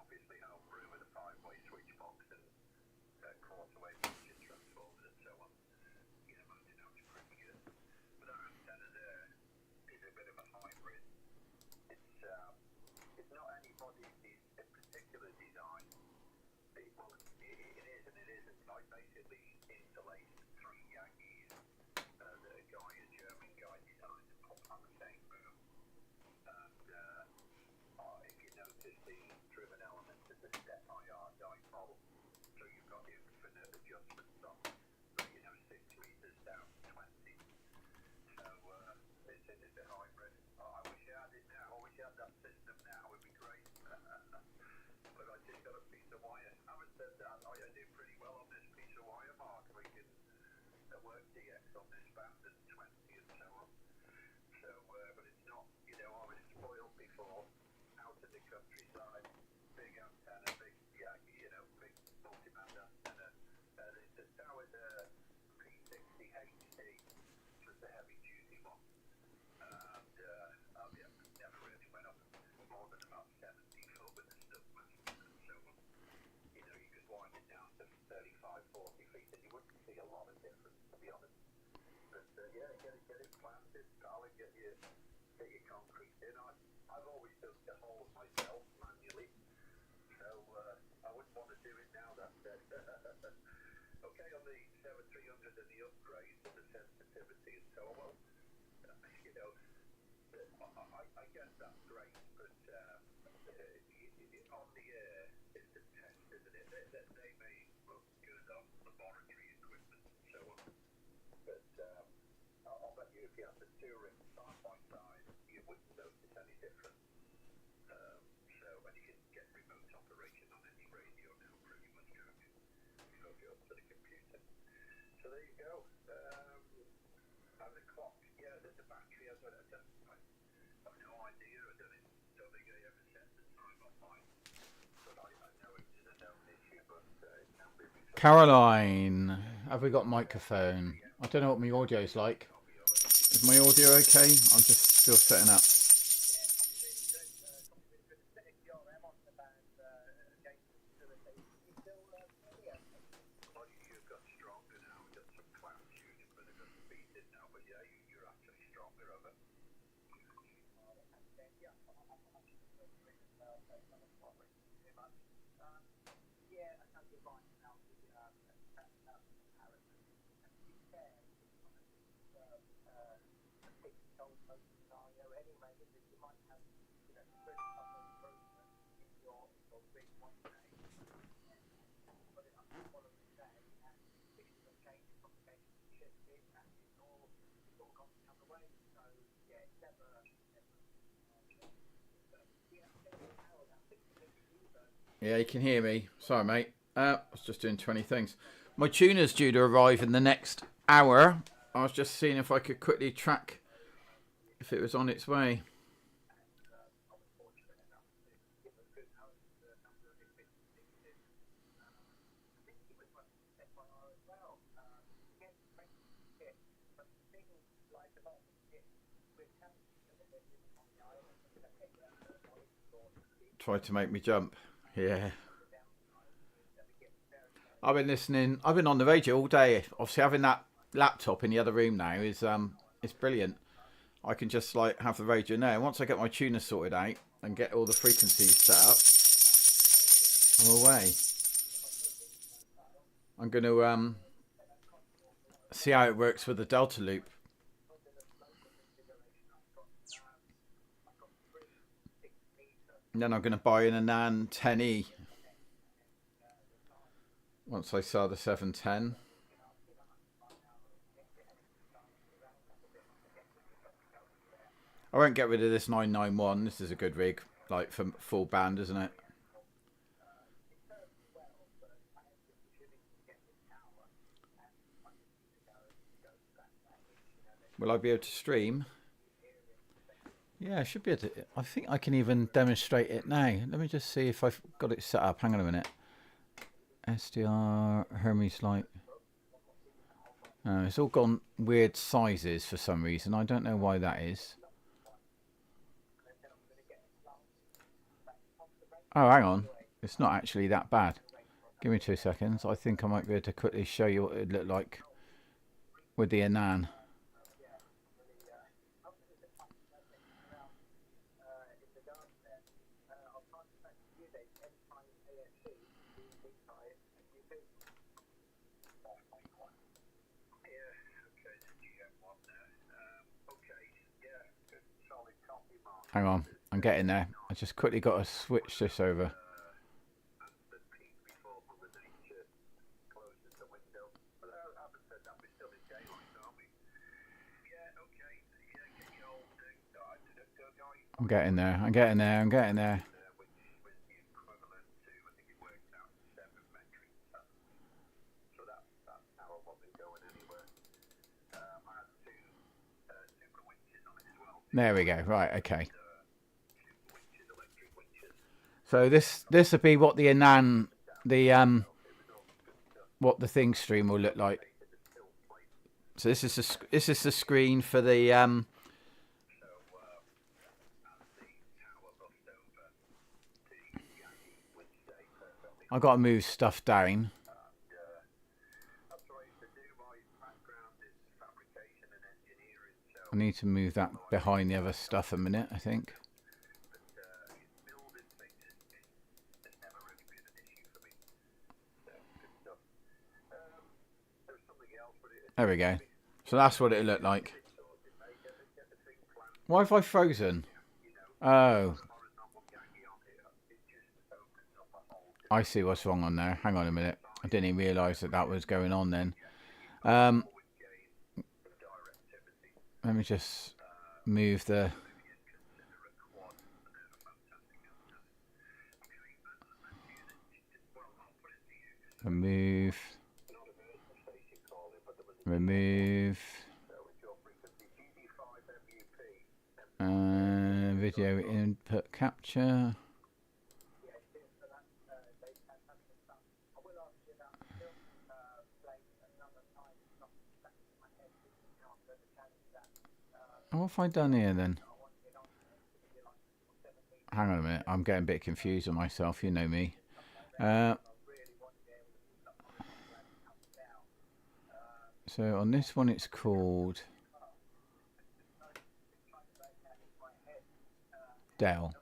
obviously homebrew with a 5-way switch box and quarter-way function transformers and so on. You know, mounting out to pretty good. But that antenna there is a bit of a hybrid. It's not anybody's particular design. It is and it isn't. I basically interlaced 3 Yankees that a German guy designed and put on the same room. And if you notice the driven element of the step IR dipole, so you've got infinite adjustments on, 6 meters down to 20. So it's a hybrid. I wish I had it now. I wish I had that system now. It would be great. But I just got a piece of wire. Having said that, I do pretty well on this piece of wire, Mark. We can work DX on this band and 20 and so on. So, but it's not, I was spoiled before, out in the countryside, big antenna, big, big multi-band antenna. The tower's P60 HD, was the heavy-duty one. And never really went up more than about 70 foot with the stuff and so on. You could wind it down to 35, 40 feet, and you wouldn't see a lot of difference, to be honest. But yeah, get it planted, darling, get your concrete in. I've always done the holes myself manually, so I wouldn't want to do it now. That said, okay, on the 7300 and the upgrades and the sensitivity and so on. Well, I guess that's great, but on the air, it's a test, isn't it? They may look good on laboratory equipment and so on, but I'll bet you if you had the 2 rings side by side, you wouldn't notice any difference. So, and you can get remote operation on any radio now, pretty much, hook it up to the computer. So there you go. And the clock, yeah, the battery, I have no idea. I don't think I ever set the time on mine. But I know it's a known issue, but it can be resolved. Caroline, have we got microphone? I don't know what my audio's like. Is my audio okay? I'm just still setting up. Yeah, you can hear me. Sorry, mate. I was just doing 20 things. My tuner's due to arrive in the next hour. I was just seeing if I could quickly track if it was on its way. Tried to make me jump. Yeah. I've been listening. I've been on the radio all day. Obviously, having that laptop in the other room now is brilliant. I can just like have the radio now. Once I get my tuner sorted out and get all the frequencies set up, I'm away. I'm going to see how it works with the Delta loop. And then I'm going to buy in a NAN 10E once I sell the 710. I won't get rid of this 991. This is a good rig, like for full band, isn't it? Will I be able to stream? Yeah, I should be able to. I think I can even demonstrate it now. Let me just see if I've got it set up. Hang on a minute. SDR Hermes Light. It's all gone weird sizes for some reason. I don't know why that is. Oh, hang on. It's not actually that bad. Give me 2 seconds. I think I might be able to quickly show you what it looked like with the Anan. Hang on, I'm getting there. I just quickly got to switch this over. I'm getting there. I'm getting there. I'm getting there. There we go. Right. Okay. So this would be what the Anan, what the thing stream will look like. So this is the screen for the I've got to move stuff down. I need to move that behind the other stuff a minute, I think. There we go. So that's what it looked like. Why have I frozen? Oh. I see what's wrong on there. Hang on a minute. I didn't even realise that that was going on then. Let me just move the... Remove. Video input capture. What have I done here then? Hang on a minute, I'm getting a bit confused with myself, you know me. So on this one it's called Dell.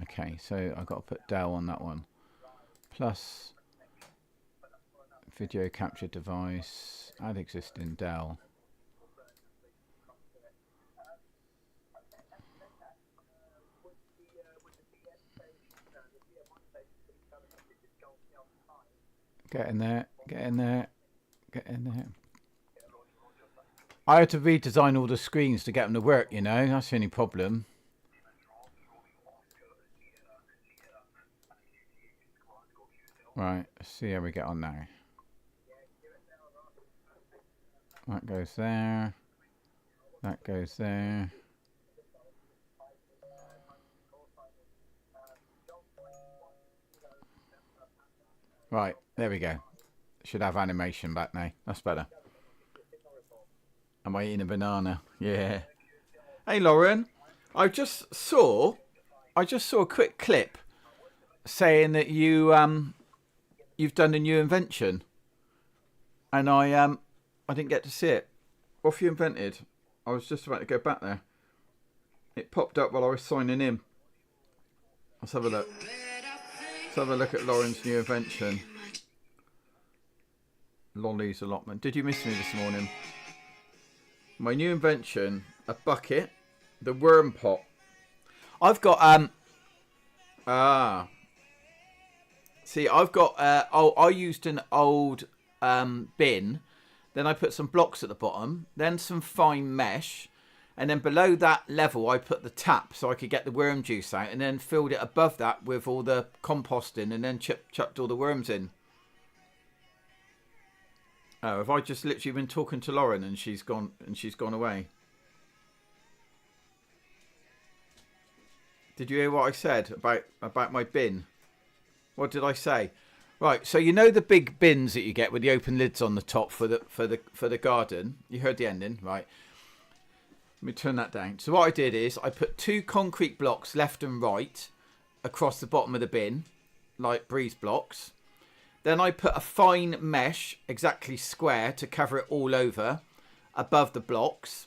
Okay, so I've got to put Dell on that one. Plus video capture device, add existing Dell. Get in there, get in there, get in there. I had to redesign all the screens to get them to work, you know, that's the only problem. Right, let's see how we get on now. That goes there. That goes there. Right, there we go. Should have animation back now. That's better. Am I eating a banana? Yeah. Hey Lauren, I just saw a quick clip saying that you've done a new invention, and I didn't get to see it. What have you invented? I was just about to go back there. It popped up while I was signing in. Let's have a look. Let's have a look at Lauren's new invention. Lolly's allotment. Did you miss me this morning? My new invention, a bucket, the worm pot. I've got see, I've got I used an old bin, then I put some blocks at the bottom, then some fine mesh, and then below that level I put the tap so I could get the worm juice out, and then filled it above that with all the compost in, and then chucked all the worms in. Oh, have I just literally been talking to Lauren and she's gone away? Did you hear what I said about my bin? What did I say? Right, so you know the big bins that you get with the open lids on the top for the garden? You heard the ending, right? Let me turn that down. So what I did is I put 2 concrete blocks left and right across the bottom of the bin, like breeze blocks. Then I put a fine mesh, exactly square, to cover it all over above the blocks.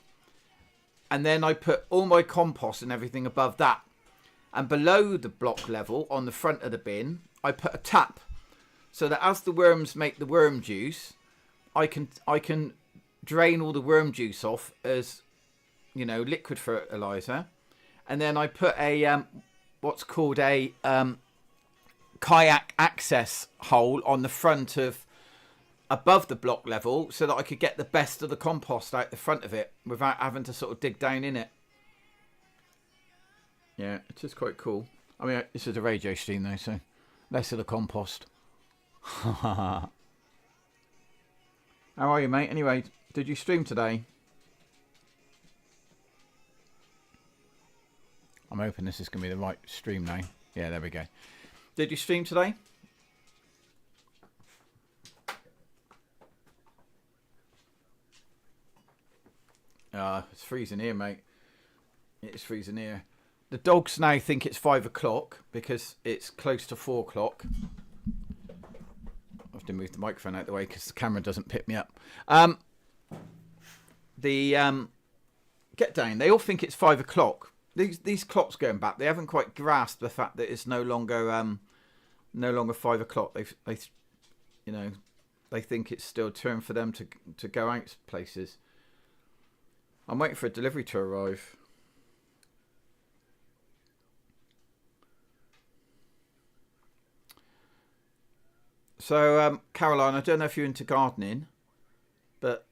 And then I put all my compost and everything above that. And below the block level, on the front of the bin, I put a tap. So that as the worms make the worm juice, I can drain all the worm juice off as, you know, liquid fertilizer. And then I put a what's called a kayak access hole on the front of above the block level, so that I could get the best of the compost out the front of it without having to sort of dig down in it. Yeah, it's just quite cool. I mean, this is a radio stream though, so less of the compost. How are you, mate? Anyway, did you stream today? I'm hoping this is going to be the right stream now. Yeah, there we go. Did you stream today? It's freezing here, mate. It's freezing here. The dogs now think it's 5 o'clock because it's close to 4 o'clock. I have to move the microphone out of the way because the camera doesn't pick me up. Get down. They all think it's 5 o'clock. These clocks going back, they haven't quite grasped the fact that it's no longer 5 o'clock. They think it's still turn for them to go out places. I'm waiting for a delivery to arrive. So, Caroline, I don't know if you're into gardening, but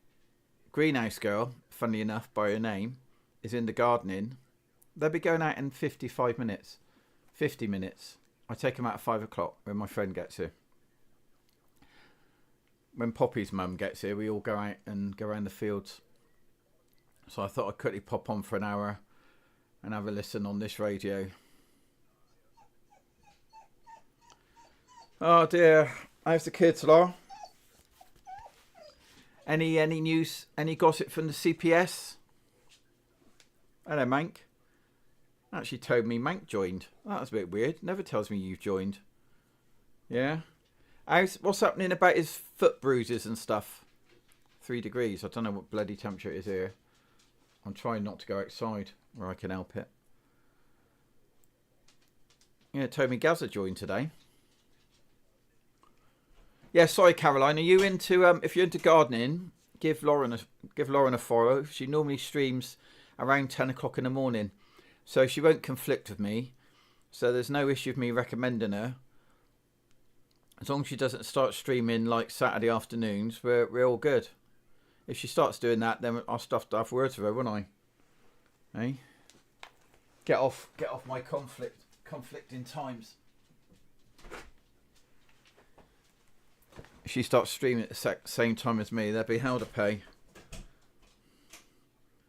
Greenhouse Girl, funnily enough, by her name, is into gardening. They'll be going out in 55 minutes. 50 minutes. I take them out at 5 o'clock when my friend gets here. When Poppy's mum gets here, we all go out and go around the fields. So I thought I'd quickly pop on for an hour and have a listen on this radio. Oh dear. How's the kids, Laura? Any news, any gossip from the CPS? Hello, Mank. Actually told me Mank joined. That was a bit weird. Never tells me you've joined. Yeah? What's happening about his foot bruises and stuff? 3 degrees. I don't know what bloody temperature it is here. I'm trying not to go outside where I can help it. Yeah, told me Gaza joined today. Yeah, sorry, Caroline. Are you into if you're into gardening, give Lauren a follow. She normally streams around 10 o'clock in the morning, so she won't conflict with me. So there's no issue with me recommending her. As long as she doesn't start streaming like Saturday afternoons, we're all good. If she starts doing that, then I'll have to have words with her, won't I? Hey, get off my conflicting times. If she starts streaming at the same time as me, there'll be hell to pay.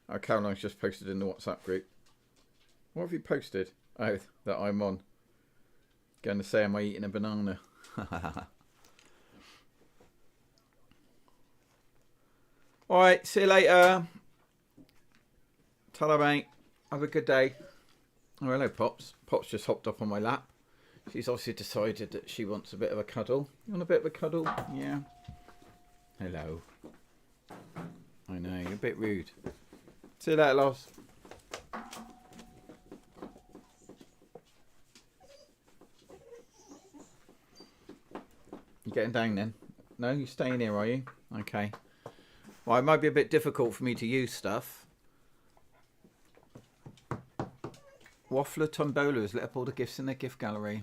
Oh, Caroline's just posted in the WhatsApp group. What have you posted? Oh, that I'm on. Going to say, am I eating a banana? Alright, see you later. Ta-da, mate. Have a good day. Oh, hello, Pops. Pops just hopped up on my lap. She's obviously decided that she wants a bit of a cuddle. You want a bit of a cuddle? Yeah. Hello. I know, you're a bit rude. See you later, Loss. You getting down then? No, you're staying here, are you? Okay. Well, it might be a bit difficult for me to use stuff. Waffler Tombola has let up all the gifts in their gift gallery.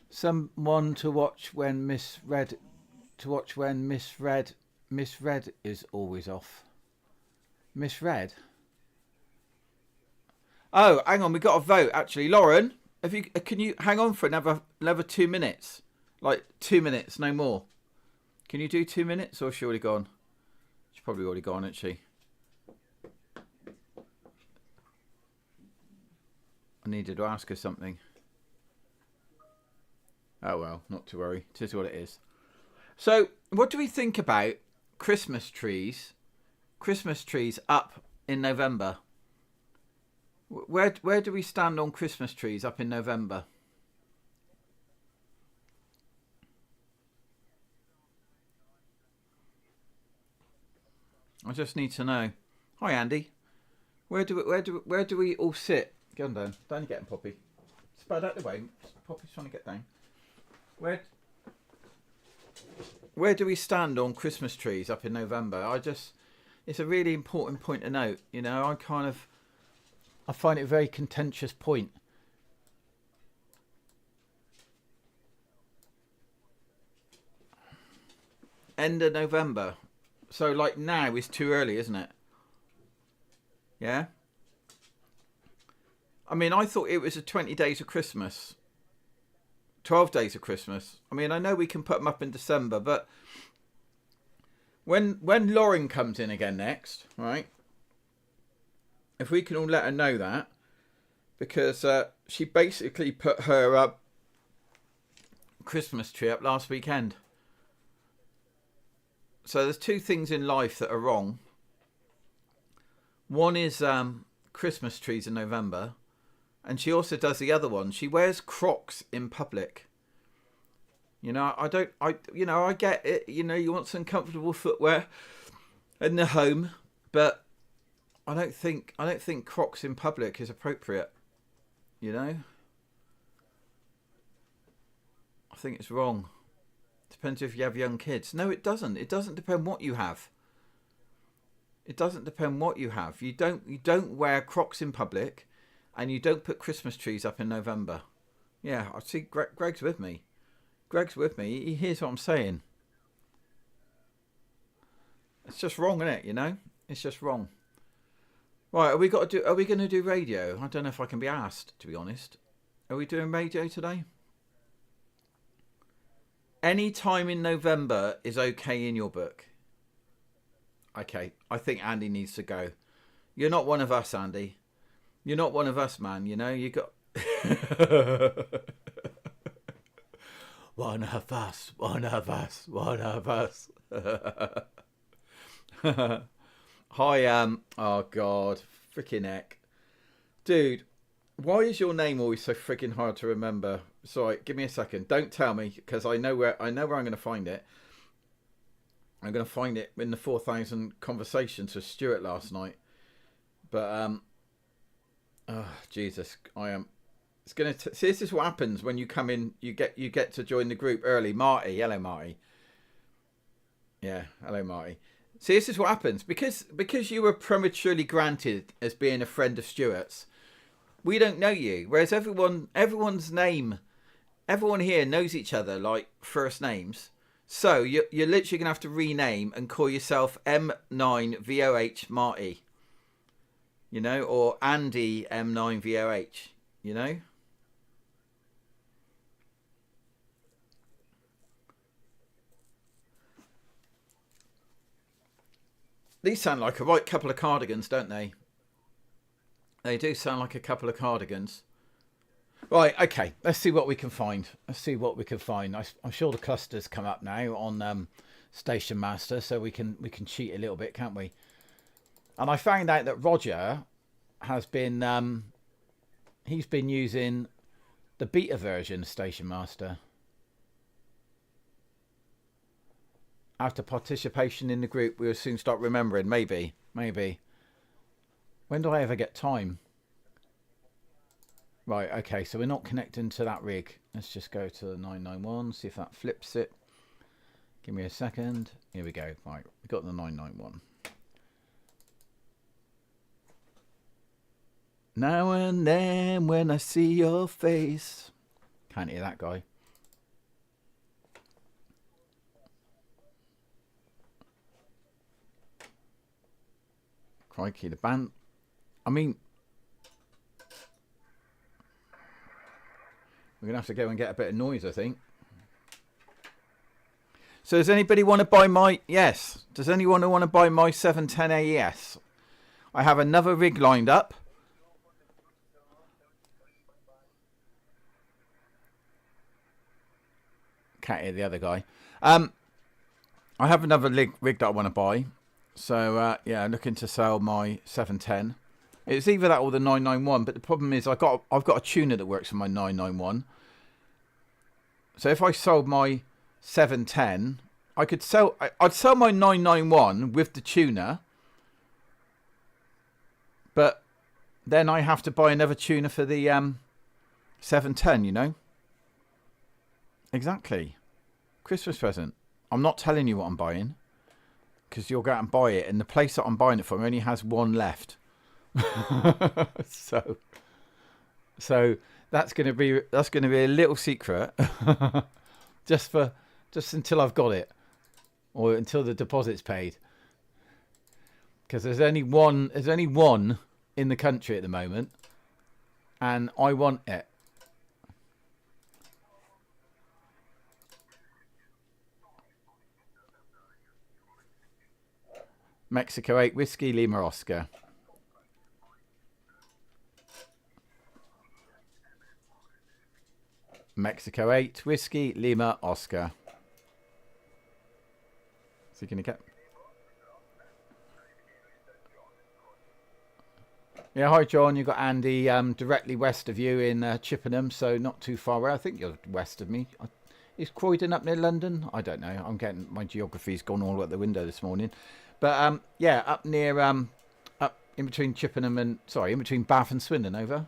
Someone to watch when Misread is always off. Misread? Oh, hang on, we got a vote actually. Lauren, can you hang on for another 2 minutes? Like 2 minutes, no more. Can you do 2 minutes, or is she already gone? She's probably already gone, isn't she? I needed to ask her something. Oh well, not to worry. It is what it is. So, what do we think about Christmas trees? Christmas trees up in November. Where do we stand on Christmas trees up in November? I just need to know. Hi, Andy. Where do we all sit? Get on down. Down you getting, Poppy. Spread out the way. Poppy's trying to get down. Where do we stand on Christmas trees up in November? It's a really important point to note. You know, I find it a very contentious point. End of November. So like now is too early, isn't it? Yeah. I mean, I thought it was a 20 days of Christmas. 12 days of Christmas. I mean, I know we can put them up in December, but when Lauren comes in again next, right? If we can all let her know that, because she basically put her Christmas tree up last weekend. So there's two things in life that are wrong. One is Christmas trees in November. And she also does the other one. She wears Crocs in public. You know, I get it. You know, you want some comfortable footwear in the home, but I don't think Crocs in public is appropriate. You know, I think it's wrong. Depends if you have young kids. No, it doesn't. It doesn't depend what you have. It doesn't depend what you have. You don't wear Crocs in public. And you don't put Christmas trees up in November. Yeah, I see Greg's with me. Greg's with me. He hears what I'm saying. It's just wrong, isn't it? You know? It's just wrong. Right, are we going to do radio? I don't know if I can be asked, to be honest. Are we doing radio today? Any time in November is okay in your book. Okay, I think Andy needs to go. You're not one of us, Andy. You're not one of us, man. You know, you got one of us, one of us, one of us. Hi, oh God, freaking heck, dude. Why is your name always so freaking hard to remember? Sorry, give me a second. Don't tell me, because I know where I'm going to find it. I'm going to find it in the 4,000 conversations with Stuart last night. But oh Jesus, I am. It's gonna. See, this is what happens when you come in. You get to join the group early. Marty, hello, Marty. Yeah, hello, Marty. See, this is what happens because you were prematurely granted as being a friend of Stuart's. We don't know you, whereas everyone's name, everyone here knows each other like first names. So you're literally gonna have to rename and call yourself M8WLO Marty. You know, or Andy M9VOH, you know? These sound like a right couple of cardigans, don't they? They do sound like a couple of cardigans. Right, okay, let's see what we can find. Let's see what we can find. I'm sure the clusters come up now on Station Master, so we can cheat a little bit, can't we? And I found out that Roger has been he's been using the beta version of Station Master. After participation in the group, we'll soon start remembering. Maybe. When do I ever get time? Right, okay, so we're not connecting to that rig. Let's just go to the 991, see if that flips it. Give me a second. Here we go. Right, we got the 991. Now and then when I see your face. Can't hear that guy. Crikey, the band. I mean, we're going to have to go and get a bit of noise, I think. So does anybody want to buy my... Yes. Does anyone want to buy my 710 AES? I have another rig lined up. Can't hear the other guy. I have another rig that I want to buy. So, yeah, looking to sell my 710. It's either that or the 991, but the problem is I've got a tuner that works for my 991. So if I sold my 710, I'd sell my 991 with the tuner, then I have to buy another tuner for the 710, you know. Exactly. Christmas present. I'm not telling you what I'm buying, because you'll go out and buy it, and the place that I'm buying it from only has one left. so that's going to be a little secret, just until I've got it, or until the deposit's paid. Because there's only one in the country at the moment, and I want it. Mexico 8 Whiskey Lima Oscar. Mexico 8 Whiskey Lima Oscar. Is he going to get... Yeah, hi John. You've got Andy directly west of you in Chippenham, so not too far away. I think you're west of me. Is Croydon up near London? I don't know. I'm getting... My geography's gone all out the window this morning. But yeah, up near... up in between Chippenham and... Sorry, in between Bath and Swindon, over.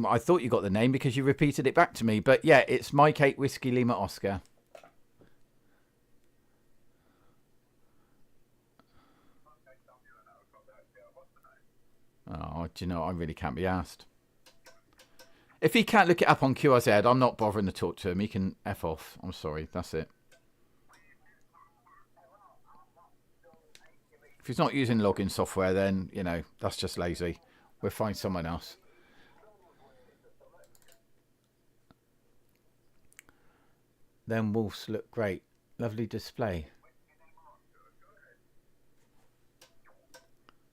I thought you got the name because you repeated it back to me. But yeah, it's Mike 8 Whiskey Lima Oscar. Oh, do you know, I really can't be asked. If he can't look it up on QRZ, I'm not bothering to talk to him. He can F off. I'm sorry. That's it. If he's not using login software, then, you know, that's just lazy. We'll find someone else. Them wolves look great. Lovely display.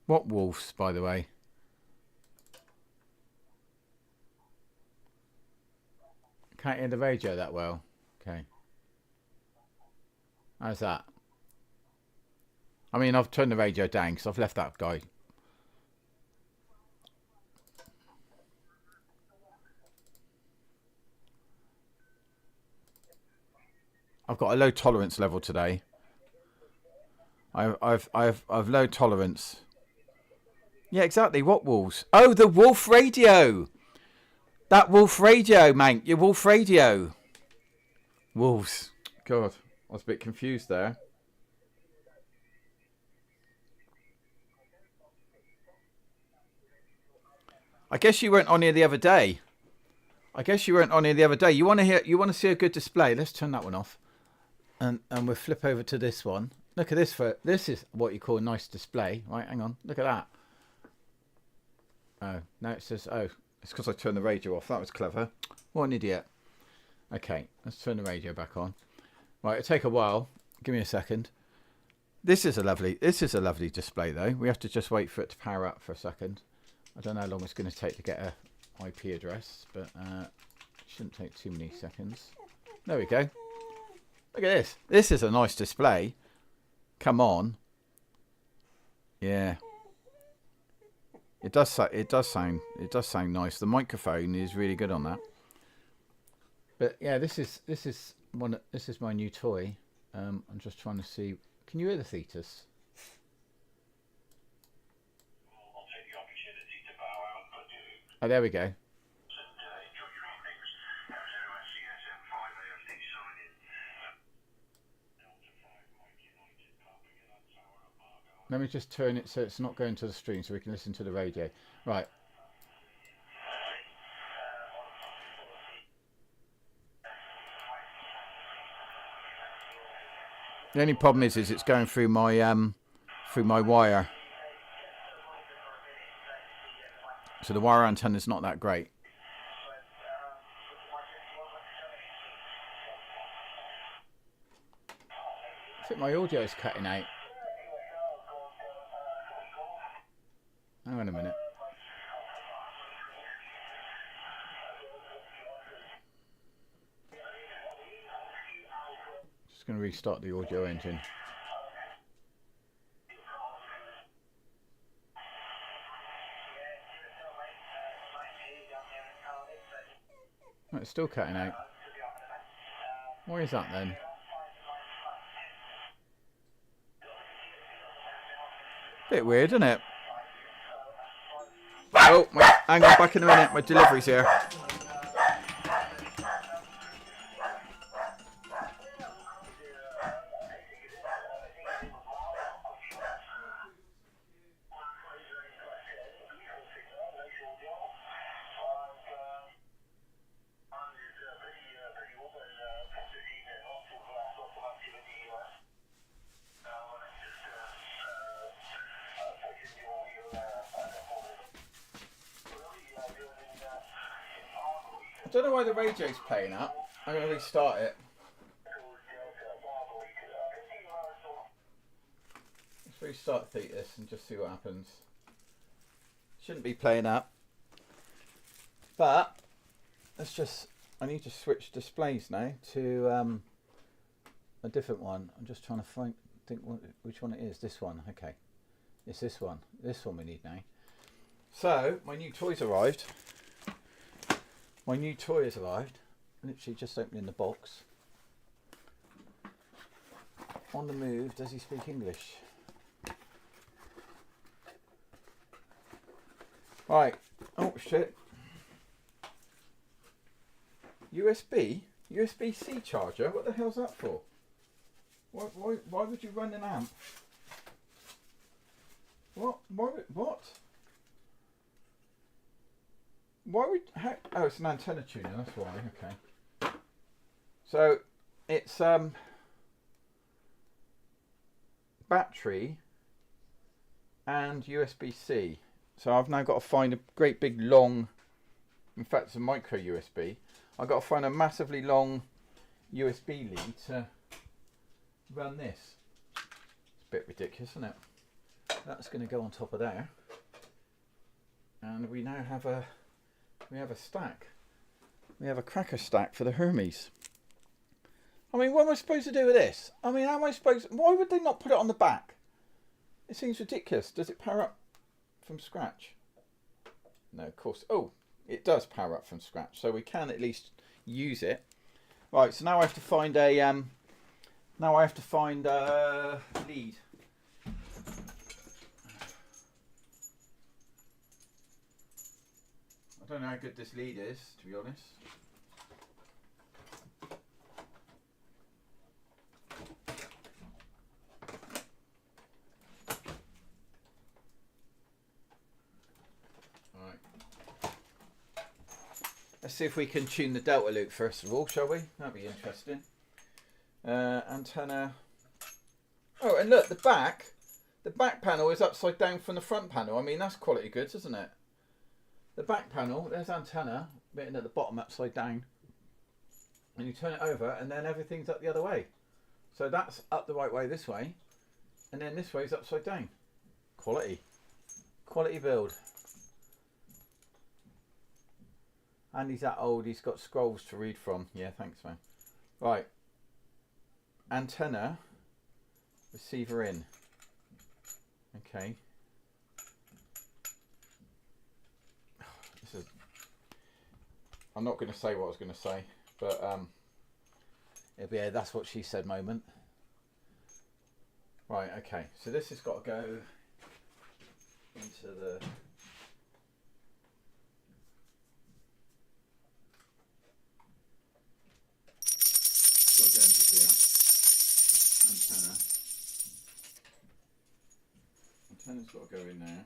What wolves, by the way? Can't hear the radio that well. Okay. How's that? I mean, I've turned the radio down because I've left that guy. I've got a low tolerance level today. I've low tolerance. Yeah, exactly. What wolves? Oh, the wolf radio. That wolf radio, mate. Your wolf radio. Wolves. God, I was a bit confused there. I guess you weren't on here the other day. You want to see a good display? Let's turn that one off. And we'll flip over to this one. Look at this. This is what you call a nice display. Right, hang on. Look at that. Oh, now it says, oh, it's because I turned the radio off. That was clever. What an idiot. Okay, let's turn the radio back on. Right, it'll take a while. Give me a second. This is a lovely display though. We have to just wait for it to power up for a second. I don't know how long it's going to take to get a IP address, but it shouldn't take too many seconds. There we go. Look at this. This is a nice display. Come on. Yeah. It does sound nice. The microphone is really good on that. But yeah, this is my new toy. I'm just trying to see. Can you hear the Thetis? I'll take the opportunity to bow out, but Oh, there we go. Let me just turn it so it's not going to the stream so we can listen to the radio. Right. The only problem is it's going through my wire. So the wire antenna is not that great. I think my audio is cutting out. Hang on a minute. Just going to restart the audio engine. Oh, it's still cutting out. Why is that then? Bit weird, isn't it? Oh, hang on, back in a minute. My delivery's here. I don't know why the radio's playing up. I'm going to restart it. Let's restart Thetis and just see what happens. Shouldn't be playing up. But, let's just... I need to switch displays now to a different one. I'm just trying to think which one it is. This one, okay. It's this one. This one we need now. So, my new toy's arrived. My new toy has arrived. Literally just opening the box. On the move, does he speak English? Right. Oh shit. USB-C charger? What the hell's that for? Why would you run an amp? What? What? Why would... oh, it's an antenna tuner, that's why, okay. So, it's battery and USB-C. So I've now got to find a great big long... In fact, it's a micro USB. I've got to find a massively long USB lead to run this. It's a bit ridiculous, isn't it? That's going to go on top of there. And we now have a... We have a stack. We have a cracker stack for the Hermes. I mean, what am I supposed to do with this? I mean, how am I supposed... Why would they not put it on the back? It seems ridiculous. Does it power up from scratch? No, of course. Oh, it does power up from scratch. So we can at least use it. Right, so now I have to find a... lead. I don't know how good this lead is, to be honest. Alright. Let's see if we can tune the delta loop first of all, shall we? That'd be interesting. Antenna. Oh, and look, the back panel is upside down from the front panel. I mean, that's quality goods, isn't it? The back panel, there's antenna, written at the bottom upside down. And you turn it over and then everything's up the other way. So that's up the right way this way. And then this way is upside down. Quality. Quality build. And he's that old, he's got scrolls to read from. Yeah, thanks man. Right. Antenna. Receiver in. Okay. I'm not going to say what I was going to say, but it'll be a that's what she said moment. Right, okay, so this has got to go into the... Got to go into here. Antenna. Antenna's got to go in there.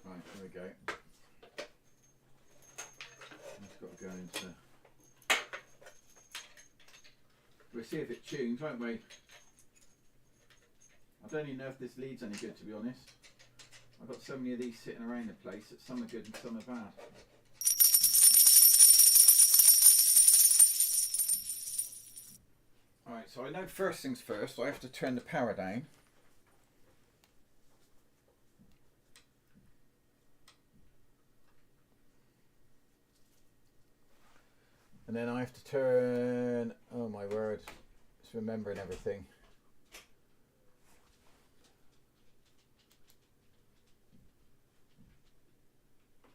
Right, there we go. It's got to go into... We'll see if it tunes, won't we? I don't even know if this lead's any good, to be honest. I've got so many of these sitting around the place that some are good and some are bad. Alright, so I know first things first, I have to turn the power down. And then I have to turn, oh my word, it's remembering everything.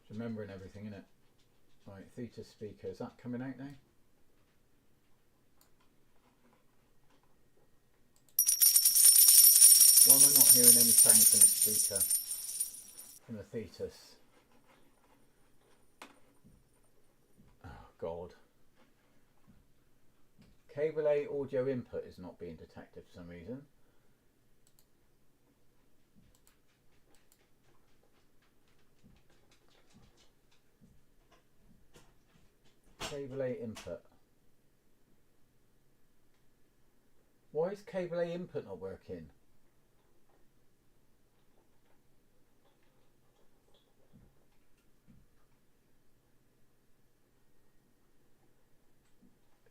It's remembering everything, innit? Right, theta speaker, is that coming out now? Why am I not hearing any sound from the speaker, from the Thetis? Oh God. Cable A audio input is not being detected for some reason. Cable A input. Why is cable A input not working?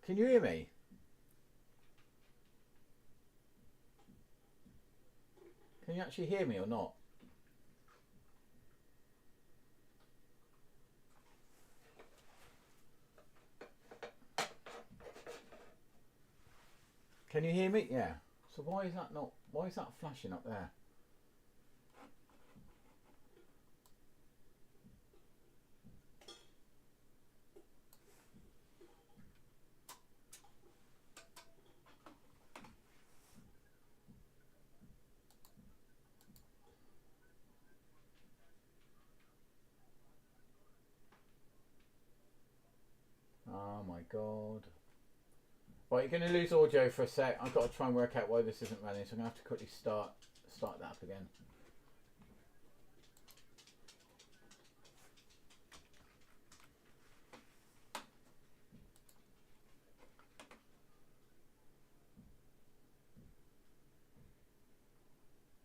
Can you hear me? Can you actually hear me or not? Can you hear me? Yeah. So why is that not? Why is that flashing up there? Oh my God. Right, you're going to lose audio for a sec. I've got to try and work out why this isn't running, so I'm going to have to quickly start that up again.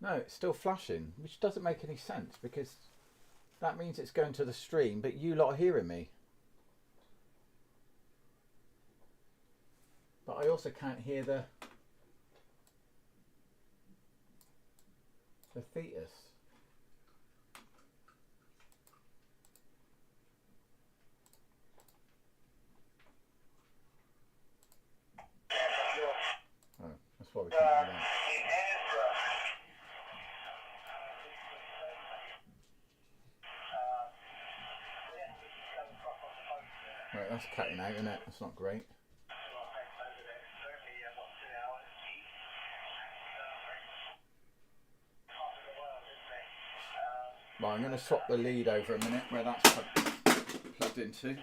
No, it's still flashing, which doesn't make any sense because that means it's going to the stream, but you lot are hearing me. But I also can't hear the Thetis. Oh, that's why we can't hear that. Right, that's cutting out, isn't it? That's not great. Right, I'm going to swap the lead over a minute where that's plugged into.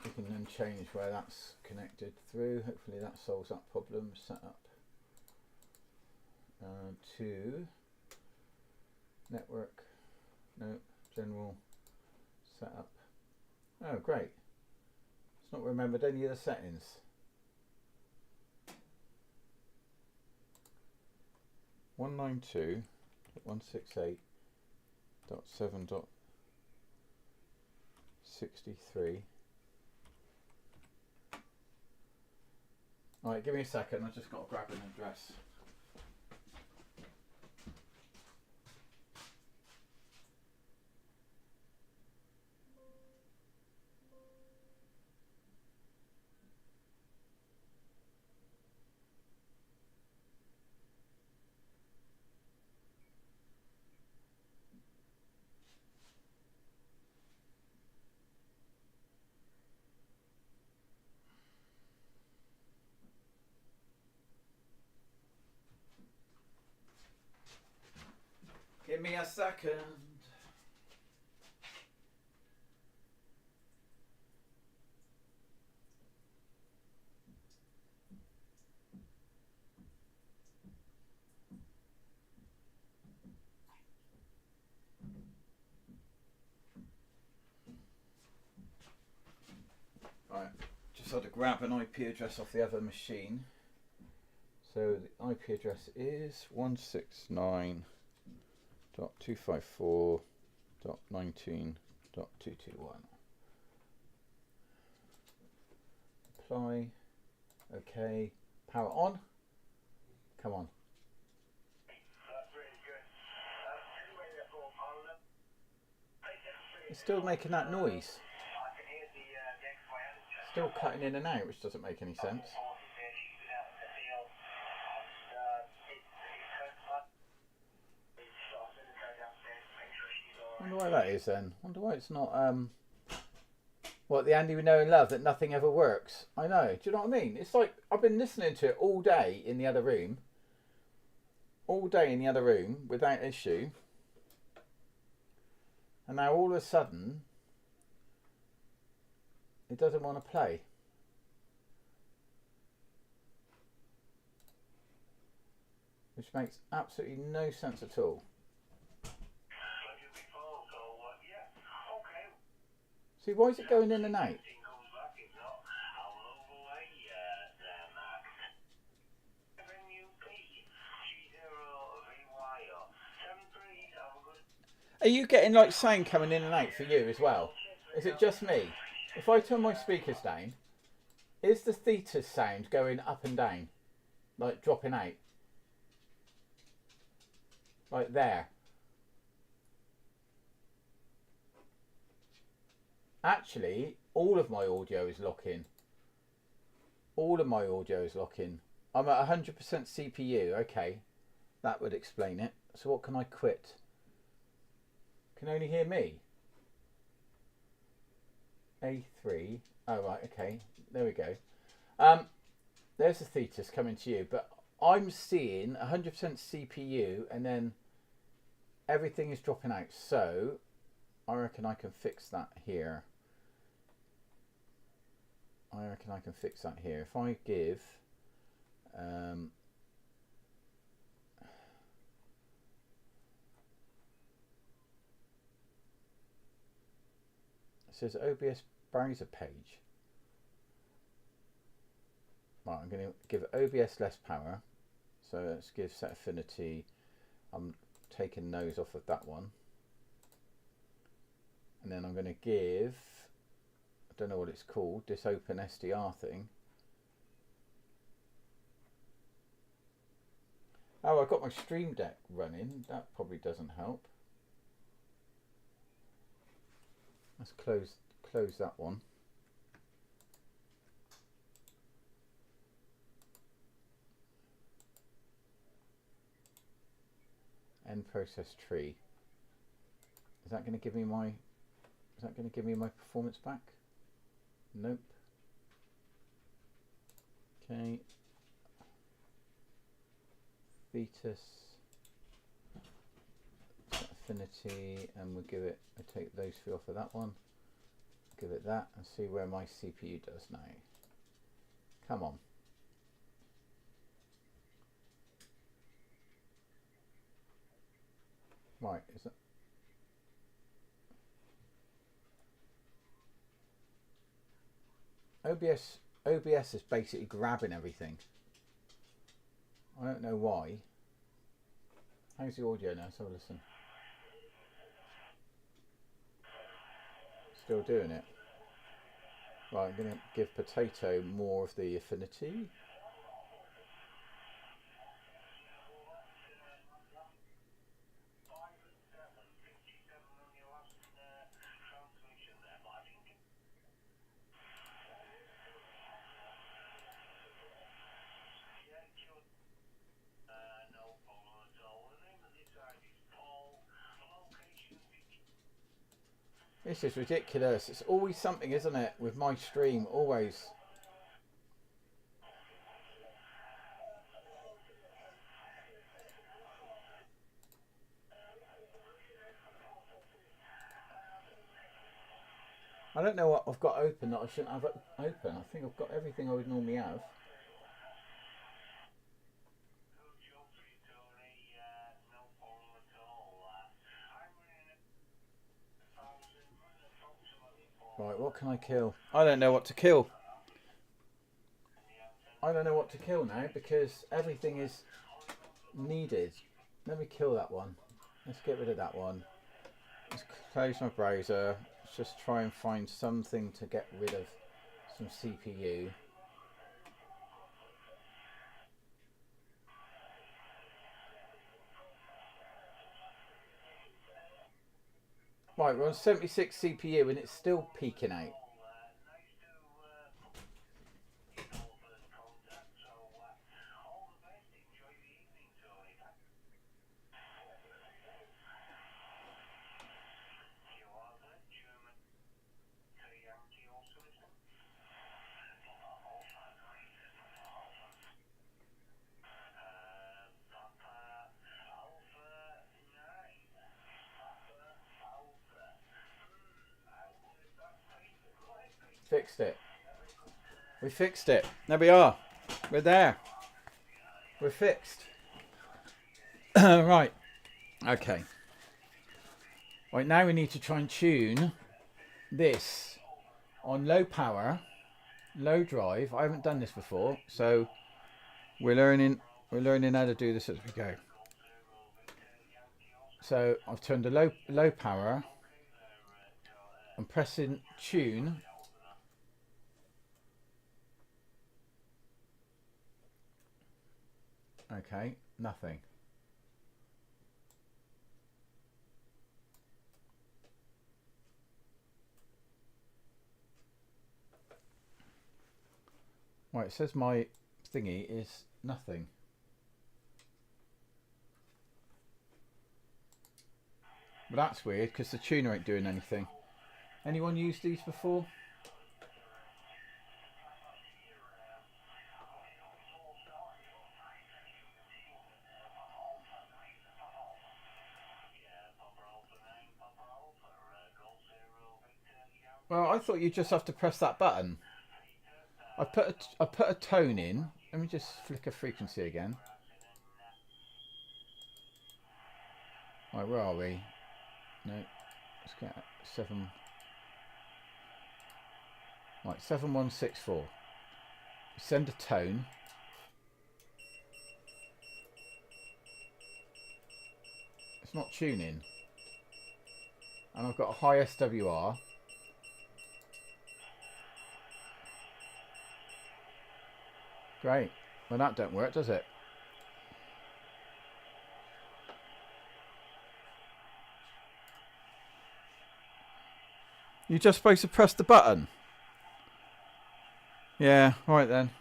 We can then change where that's connected through. Hopefully that solves that problem. Set up to network, no, general setup. Oh great, it's not remembered any of the settings. One 192.168.7.63. Alright, give me a second, I've just got to grab an address. Give me a second. Right, just had to grab an IP address off the other machine. So the IP address is 169.254.19.221. Apply. Okay. Power on. Come on. It's still making that noise. still cutting in and out, which doesn't make any sense. Wonder why that is then. Wonder why it's not what the Andy we know and love, that nothing ever works. I know. Do you know what I mean? It's like I've been listening to it all day in the other room. All day in the other room without issue. And now all of a sudden it doesn't want to play. Which makes absolutely no sense at all. See, why is it going in and out? Are you getting like sound coming in and out for you as well? Is it just me? If I turn my speakers down, is the theta sound going up and down? Like dropping out? Like there? Actually, all of my audio is locking. All of my audio is locking. I'm at 100% CPU. Okay, that would explain it. So what can I quit? Can only hear me. A3. Oh right, okay. There we go. There's the thetas coming to you, but I'm seeing 100% CPU and then everything is dropping out. So I reckon I can fix that here. If I give it says OBS browser page. Right, I'm going to give OBS less power. So let's give set affinity. I'm taking those off of that one. And then I'm going to give, I don't know what it's called, this open SDR thing. Oh, I've got my Stream Deck running. That probably doesn't help. Let's close that one. End process tree. Is that going to give me my performance back? Nope. Okay. Thetis affinity, and we'll give it, I'll take those three off of that one, give it that, and see where my CPU does now. Come on. Right, is that OBS is basically grabbing everything. I don't know why. How's the audio now? So listen. Still doing it. Right, I'm going to give potato more of the affinity. This is ridiculous. It's always something, isn't it, with my stream, always. I don't know what I've got open that I shouldn't have open. I think I've got everything I would normally have. Right, what can I kill? I don't know what to kill. I don't know what to kill now because everything is needed. Let me kill that one. Let's get rid of that one. Let's close my browser. Let's just try and find something to get rid of some CPU. Right, we're on 76 CPU and it's still peaking out. fixed it. We fixed it. There we are. We're there. We're fixed. Right. Okay. Right, now we need to try and tune this on low power, low drive. I haven't done this before, so we're learning how to do this as we go. So I've turned to low power. I'm pressing tune. Okay, nothing. Right, it says my thingy is nothing. But that's weird because the tuner ain't doing anything. Anyone used these before? Well, I thought you just have to press that button. I put a tone in. Let me just flick a frequency again. Right, where are we? No, let's get 7. Right, 7164. Send a tone. It's not tuning. And I've got a high SWR. Great. Well, that don't work, does it? You're just supposed to press the button. Yeah, all right then.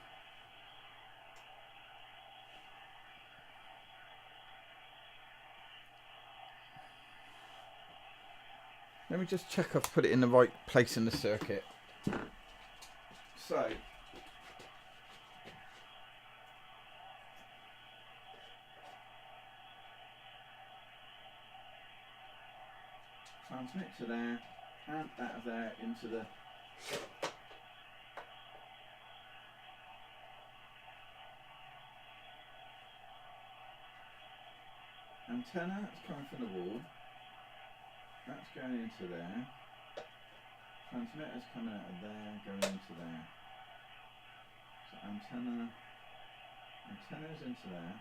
Let me just check I've put it in the right place in the circuit. So, transmit to there, and out of there into the antenna. It's coming from the wall. That's going into there. Transmitter's coming out of there, going into there. So antenna's into there.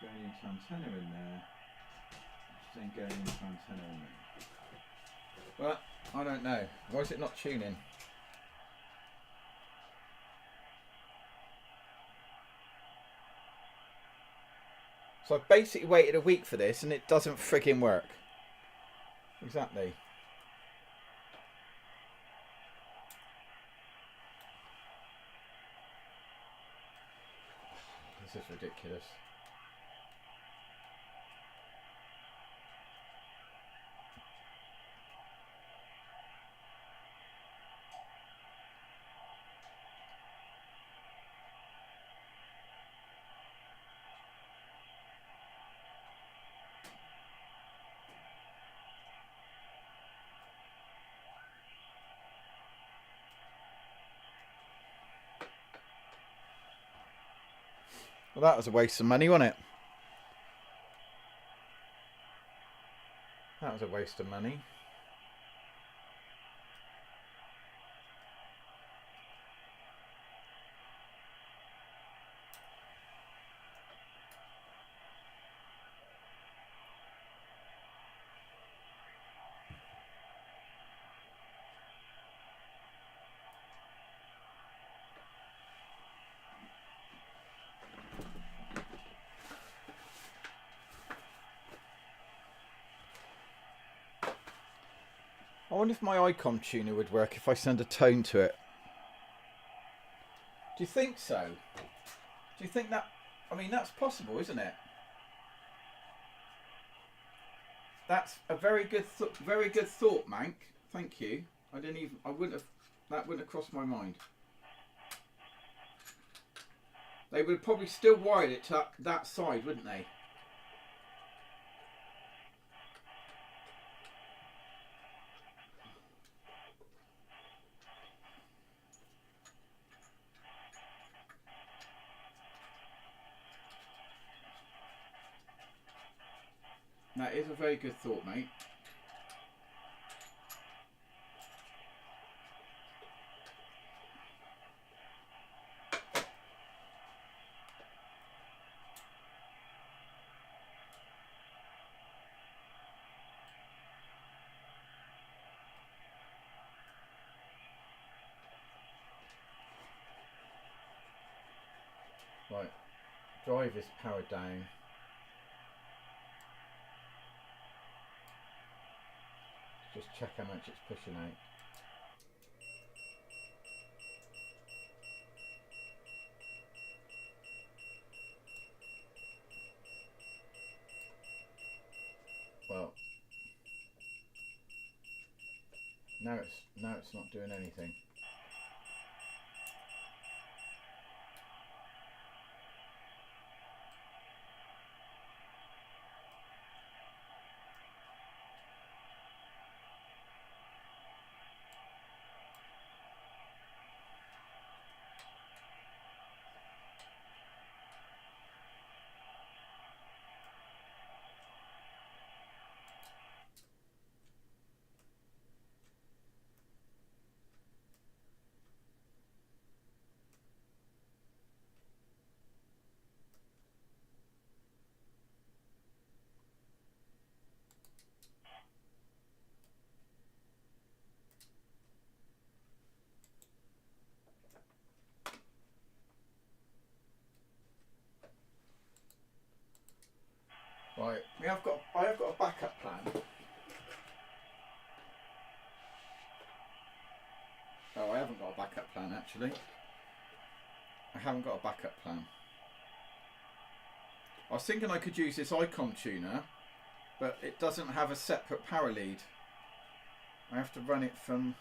Going into antenna in there. Then going into antenna in there. Well, I don't know. Why is it not tuning? So I've basically waited a week for this and it doesn't frigging work. Exactly. This is ridiculous. Well, that was a waste of money, wasn't it? That was a waste of money. I wonder if my icon tuner would work if I send a tone to it. Do you think so? Do you think that... I mean, that's possible, isn't it? That's a very good thought, Mank. Thank you. That wouldn't have crossed my mind. They would have probably still wired it to that side, wouldn't they? That is a very good thought, mate. Right, drive is powered down. Just check how much it's pushing out. Well, now it's not doing anything. Right, I have got a backup plan. Oh, I haven't got a backup plan actually. I haven't got a backup plan. I was thinking I could use this icon tuner, but it doesn't have a separate power lead. I have to run it from...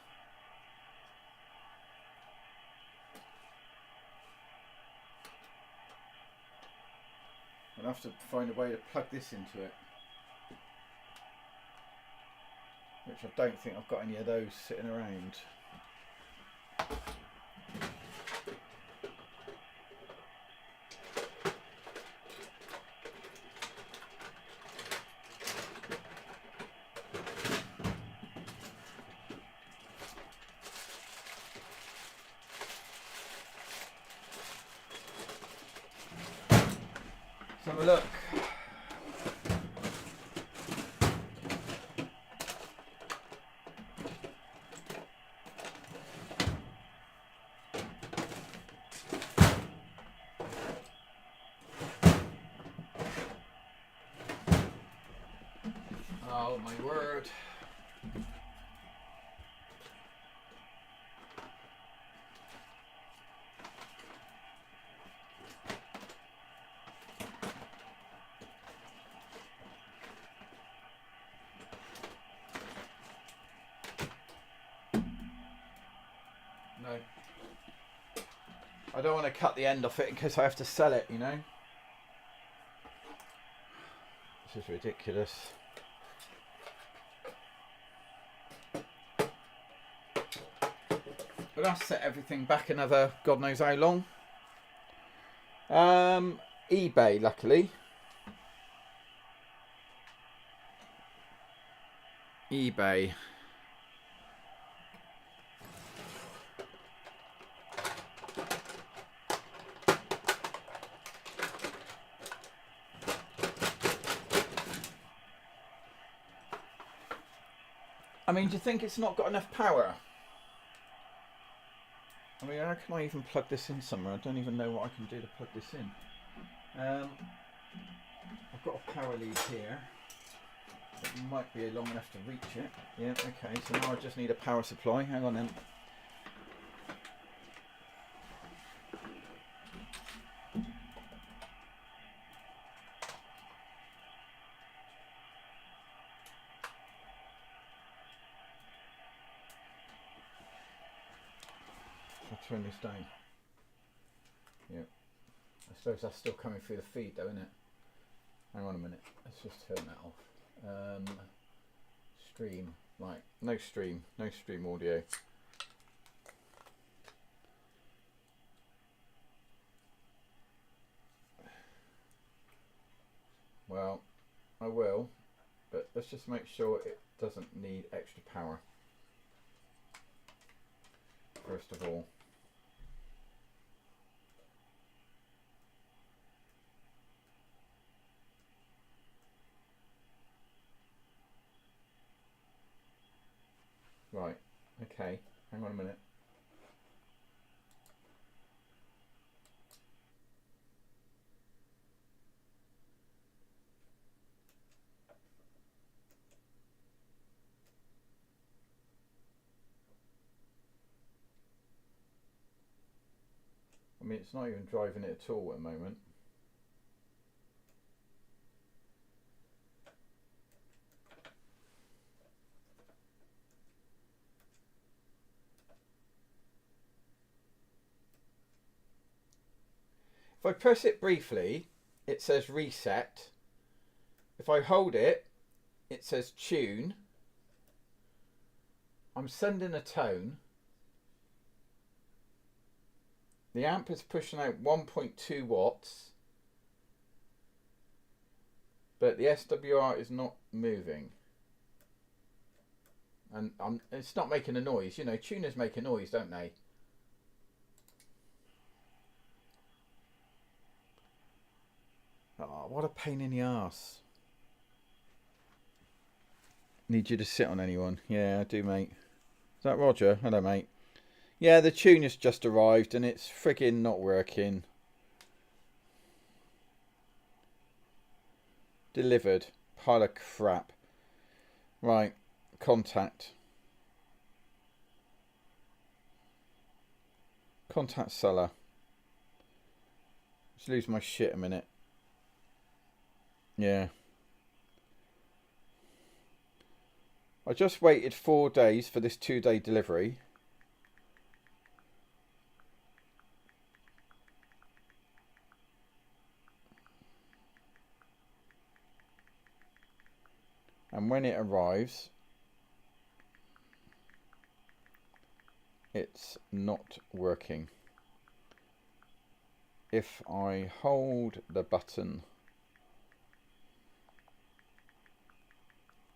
I'll have to find a way to plug this into it. Which I don't think I've got any of those sitting around. Let's have a look. Oh my word. No. I don't want to cut the end off it in case I have to sell it, you know. This is ridiculous. But I'll set everything back another God knows how long. eBay, luckily. eBay. I mean, do you think it's not got enough power? I mean, how can I even plug this in somewhere? I don't even know what I can do to plug this in. I've got a power lead here. It might be long enough to reach it. Yeah, okay, so now I just need a power supply. Hang on then. I'll turn this down. Yeah. I suppose that's still coming through the feed though, isn't it? Hang on a minute. Let's just turn that off. Stream. Right. No stream. No stream audio. Well, I will. but let's just make sure it doesn't need extra power first of all. Right, okay, hang on a minute. I mean, it's not even driving it at all at the moment. If I press it briefly, it says reset. If I hold it, it says tune. I'm sending a tone. The amp is pushing out 1.2 watts, but the SWR is not moving. And it's not making a noise. You know, tuners make a noise, don't they? Oh, what a pain in the ass. Need you to sit on anyone? Yeah, I do, mate. Is that Roger? Hello, mate. Yeah, the tuner's just arrived and it's friggin' not working. Delivered. Pile of crap. Right, contact. Contact seller. Just lose my shit a minute. Yeah. I just waited 4 days for this 2-day delivery. And when it arrives, it's not working. If I hold the button,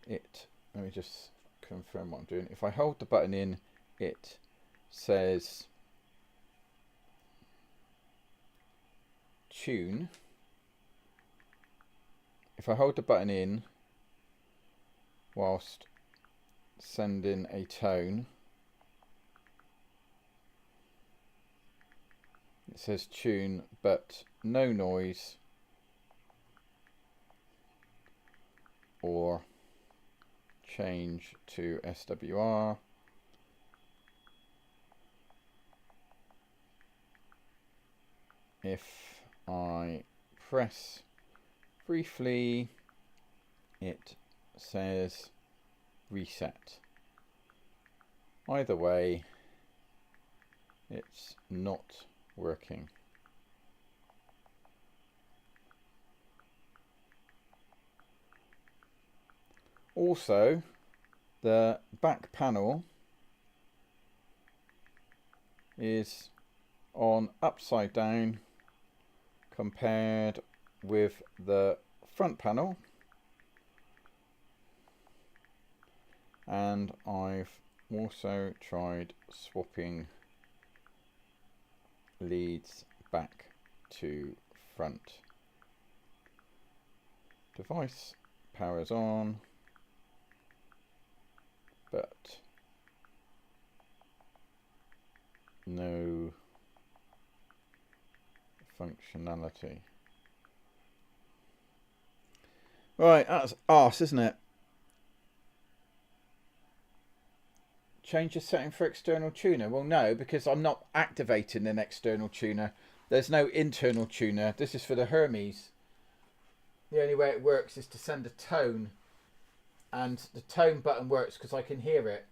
let me just confirm what I'm doing. If I hold the button in, it says tune. If I hold the button in whilst sending a tone, it says tune but no noise or change to SWR. If I press briefly, it says reset. Either way, it's not working. Also, the back panel is on upside down compared with the front panel, and I've also tried swapping leads back to front. Device powers on, but no functionality. Right, that's arse, isn't it? Change the setting for external tuner. Well, no, because I'm not activating an external tuner. There's no internal tuner. This is for the Hermes. The only way it works is to send a tone, and the tone button works because I can hear it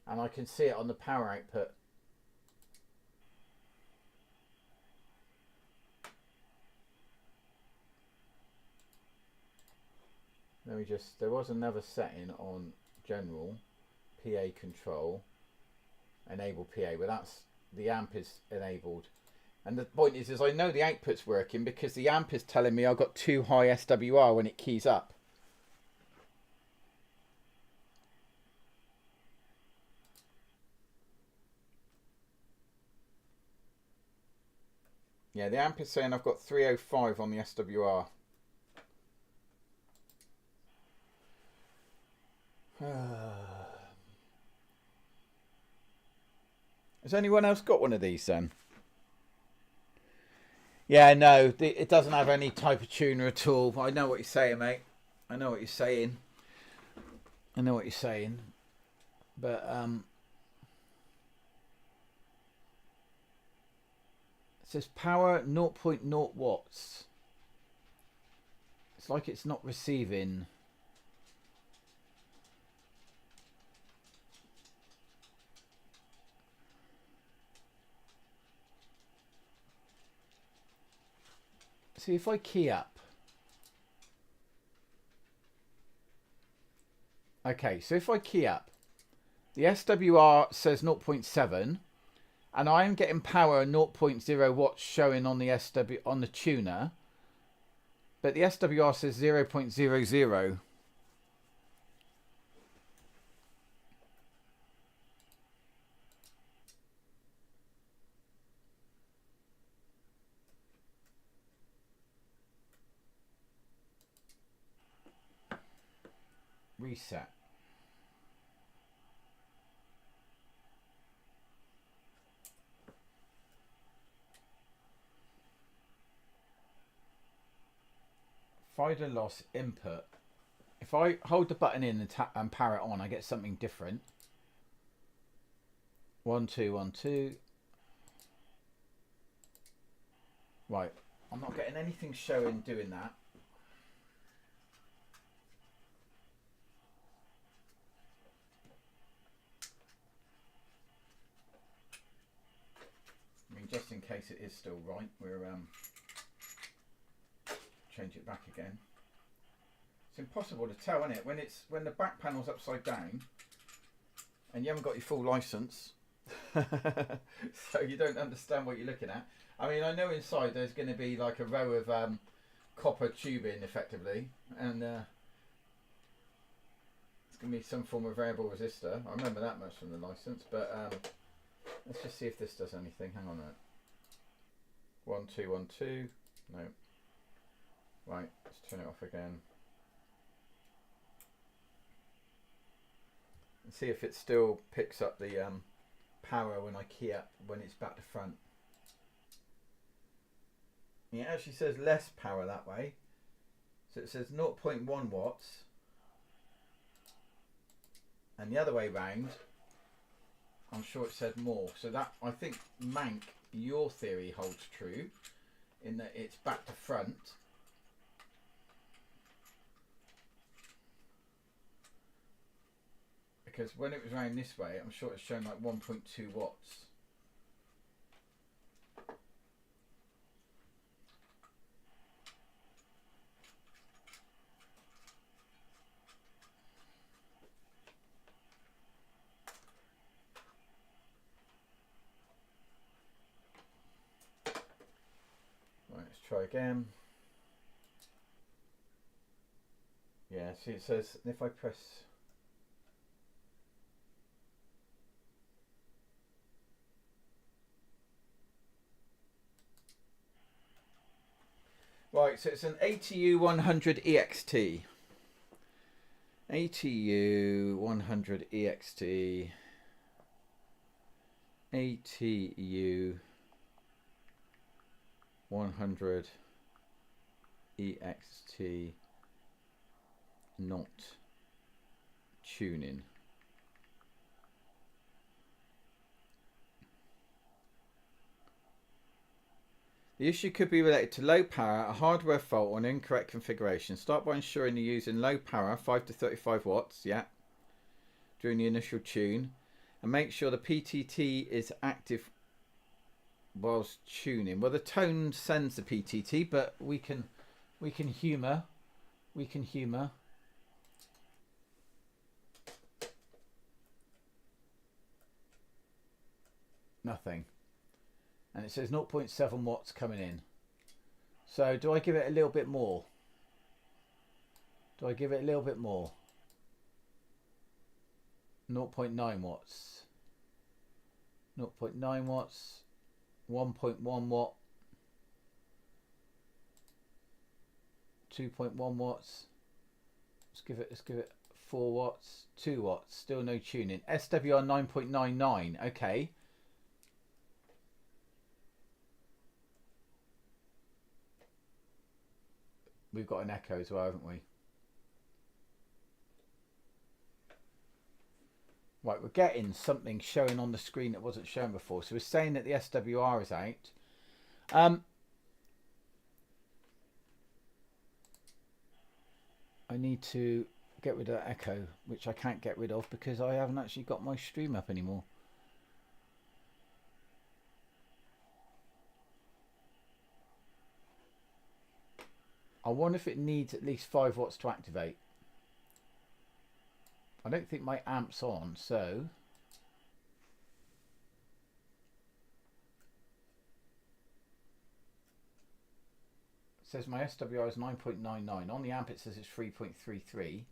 and I can see it on the power output. Let me just, there was another setting on general, PA control, enable PA, but that's, the amp is enabled. And the point is I know the output's working because the amp is telling me I've got too high SWR when it keys up. Yeah, the amp is saying I've got 305 on the SWR. Has anyone else got one of these then? Yeah, no, it doesn't have any type of tuner at all. I know what you're saying, mate. I know what you're saying. I know what you're saying. But, it says power 0.0 watts. It's like it's not receiving. See, if I key up. Okay, so if I key up, the SWR says 0.7, and I am getting power 0.0 watts showing on the on the tuner, but the SWR says 0.00. Reset. Fader loss input. If I hold the button in and power it on, I get something different. 1 2 1 2. Right, I'm not getting anything showing doing that. I mean, just in case it is still right, we're change it back again. It's impossible to tell, isn't it? When the back panel's upside down and you haven't got your full license, so you don't understand what you're looking at. I mean, I know inside there's going to be like a row of copper tubing, effectively, and it's going to be some form of variable resistor. I remember that much from the license, but let's just see if this does anything. Hang on a minute. 1 2 1 2. No. Right, let's turn it off again. And see if it still picks up the power when I key up when it's back to front. It actually says less power that way. So it says 0.1 watts. And the other way round, I'm sure it said more. So that, I think, Mank, your theory holds true in that it's back to front. Because when it was round this way, I'm sure it's shown like 1.2 watts. Right, let's try again. Yeah, see it says, if I press... Right, so it's an ATU 100 EXT. ATU 100 EXT. ATU 100 EXT. Not tuning. The issue could be related to low power, a hardware fault, or an incorrect configuration. Start by ensuring you're using low power, 5 to 35 watts, yeah, during the initial tune. And make sure the PTT is active whilst tuning. Well, the tone sends the PTT, but we can humour. We can humour. Nothing. And it says 0.7 watts coming in. So do I give it a little bit more? Do I give it a little bit more? 0.9 watts. 0.9 watts. 1.1 watt. 2.1 watts. Let's give it 4 watts. 2 watts. Still no tuning. SWR 9.99. Okay. We've got an echo as well, haven't we? Right, we're getting something showing on the screen that wasn't shown before. So we're saying that the SWR is out. I need to get rid of that echo, which I can't get rid of because I haven't actually got my stream up anymore. I wonder if it needs at least 5 watts to activate. I don't think my amp's on, so it says my SWR is 9.99. On the amp it says it's 3.33.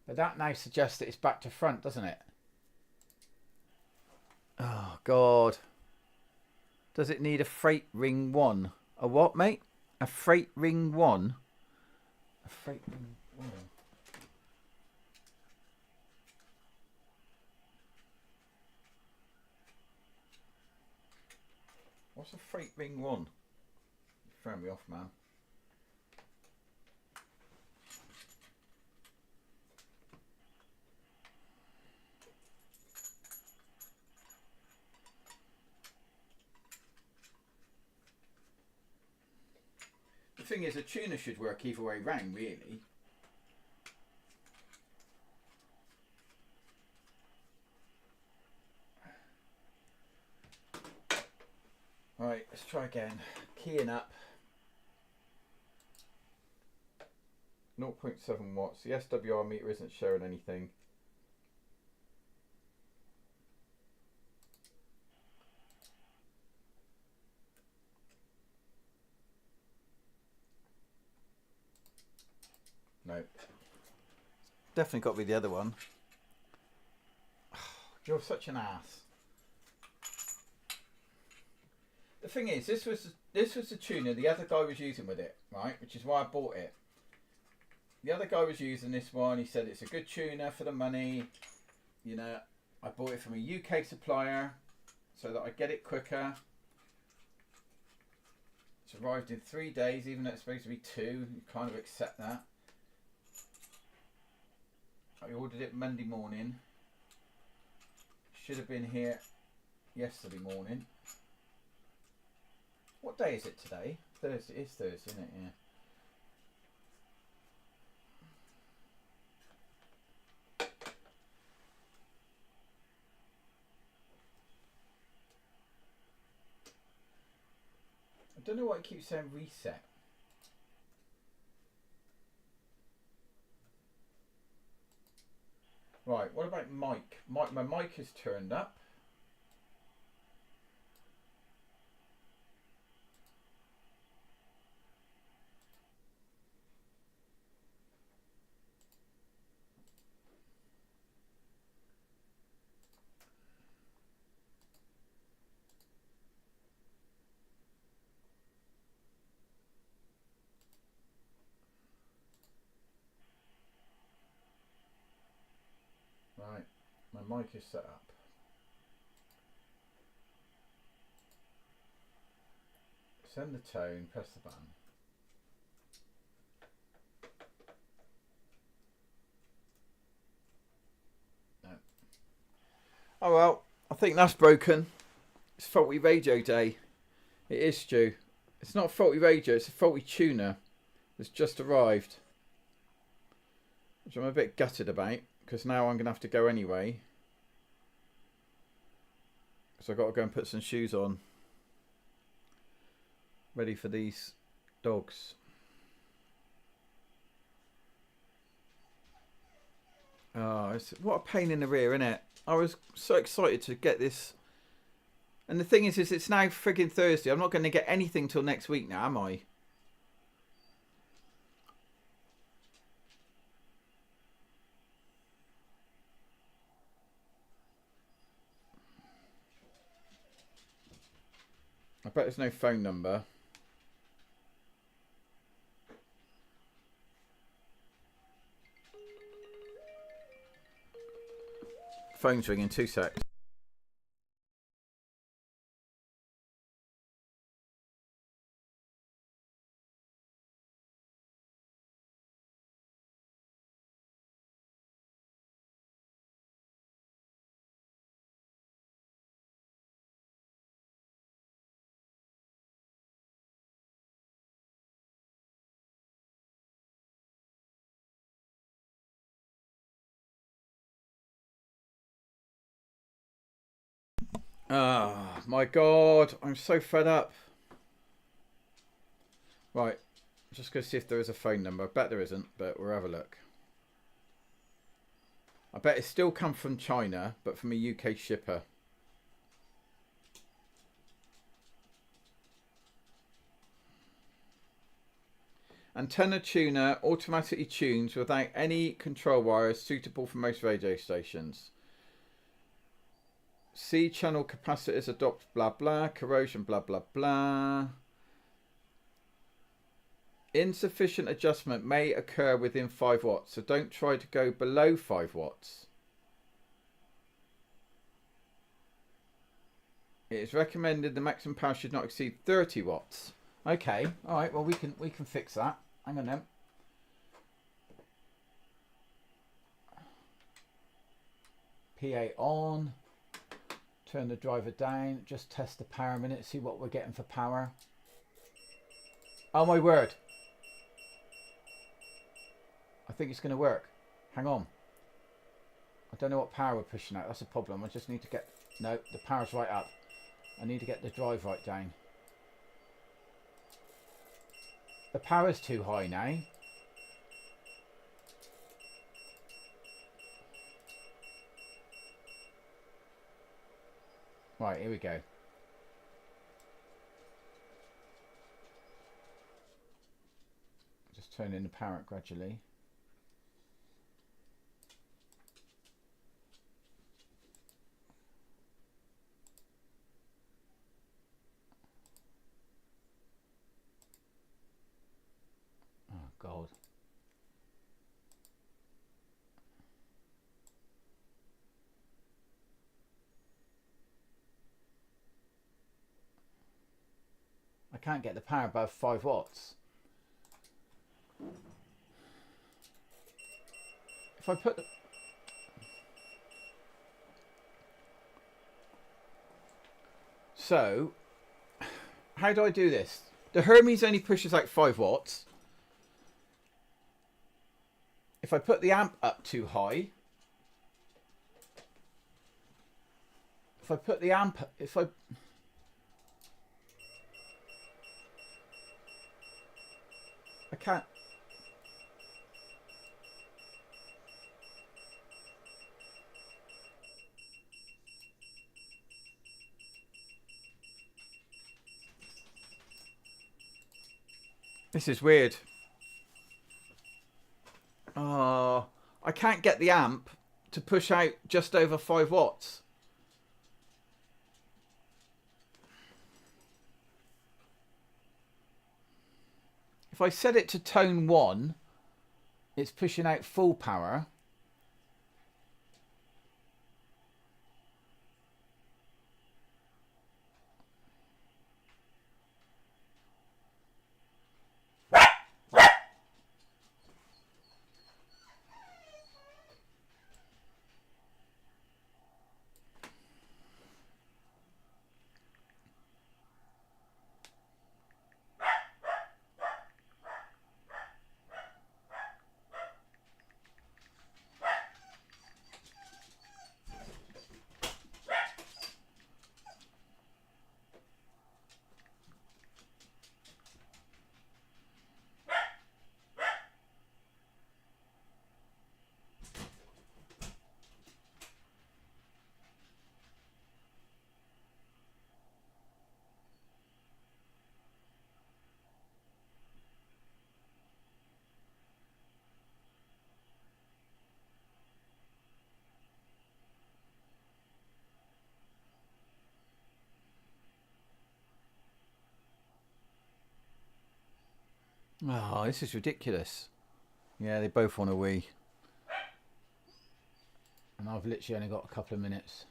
But that now suggests that it's back to front, doesn't it? Oh God. Does it need a freight ring 1? A what, mate? A freight ring 1? A freight ring 1. What's a freight ring 1? You throw me off, man. The thing is, a tuner should work either way round, really. Right, let's try again. Keying up. 0.7 watts. The SWR meter isn't showing anything. No. Definitely got to be the other one. You're such an ass. The thing is, this was the tuner the other guy was using with it, right? Which is why I bought it. The other guy was using this one. He said it's a good tuner for the money. You know, I bought it from a UK supplier so that I get it quicker. It's arrived in 3 days, even though it's supposed to be 2. You kind of accept that. I ordered it Monday morning. Should have been here yesterday morning. What day is it today? Thursday. It's Thursday, isn't it? Yeah. I don't know why it keeps saying reset. Right, what about mic? My mic is turned up. Right, my mic is set up. Send the tone, press the button. No. Oh well, I think that's broken. It's faulty radio day. It is, Stu. It's not a faulty radio, it's a faulty tuner that's just arrived. Which I'm a bit gutted about, because now I'm going to have to go anyway. So I've got to go and put some shoes on. Ready for these dogs. Oh, what a pain in the rear, isn't it? I was so excited to get this. And the thing is it's now frigging Thursday. I'm not going to get anything till next week now, am I? I bet there's no phone number. Phone's ringing, 2 secs. Oh my god, I'm so fed up. Right, just go see if there is a phone number. I bet there isn't, but we'll have a look. I bet it's still come from China, but from a UK shipper. Antenna tuner automatically tunes without any control wires, suitable for most radio stations. C channel capacitors adopt blah blah, corrosion blah blah blah. Insufficient adjustment may occur within 5 watts, so don't try to go below 5 watts. It is recommended the maximum power should not exceed 30 watts. Okay, all right. Well, we can fix that. Hang on then. PA on. Turn the driver down. Just test the power a minute. See what we're getting for power. Oh my word! I think it's going to work. Hang on. I don't know what power we're pushing out. That's a problem. I just need to get... No, the power's right up. I need to get the drive right down. The power's too high now. Right, here we go. Just turn in the power up gradually. Oh, God. I can't get the power above 5 watts. If I put the... So, how do I do this? The Hermes only pushes like 5 watts. If I put the amp up too high, if I put the amp, I can't. This is weird. Oh, I can't get the amp to push out just over 5 watts. If I set it to tone 1, it's pushing out full power. Oh, this is ridiculous. Yeah, they both want a Wii. And I've literally only got a couple of minutes.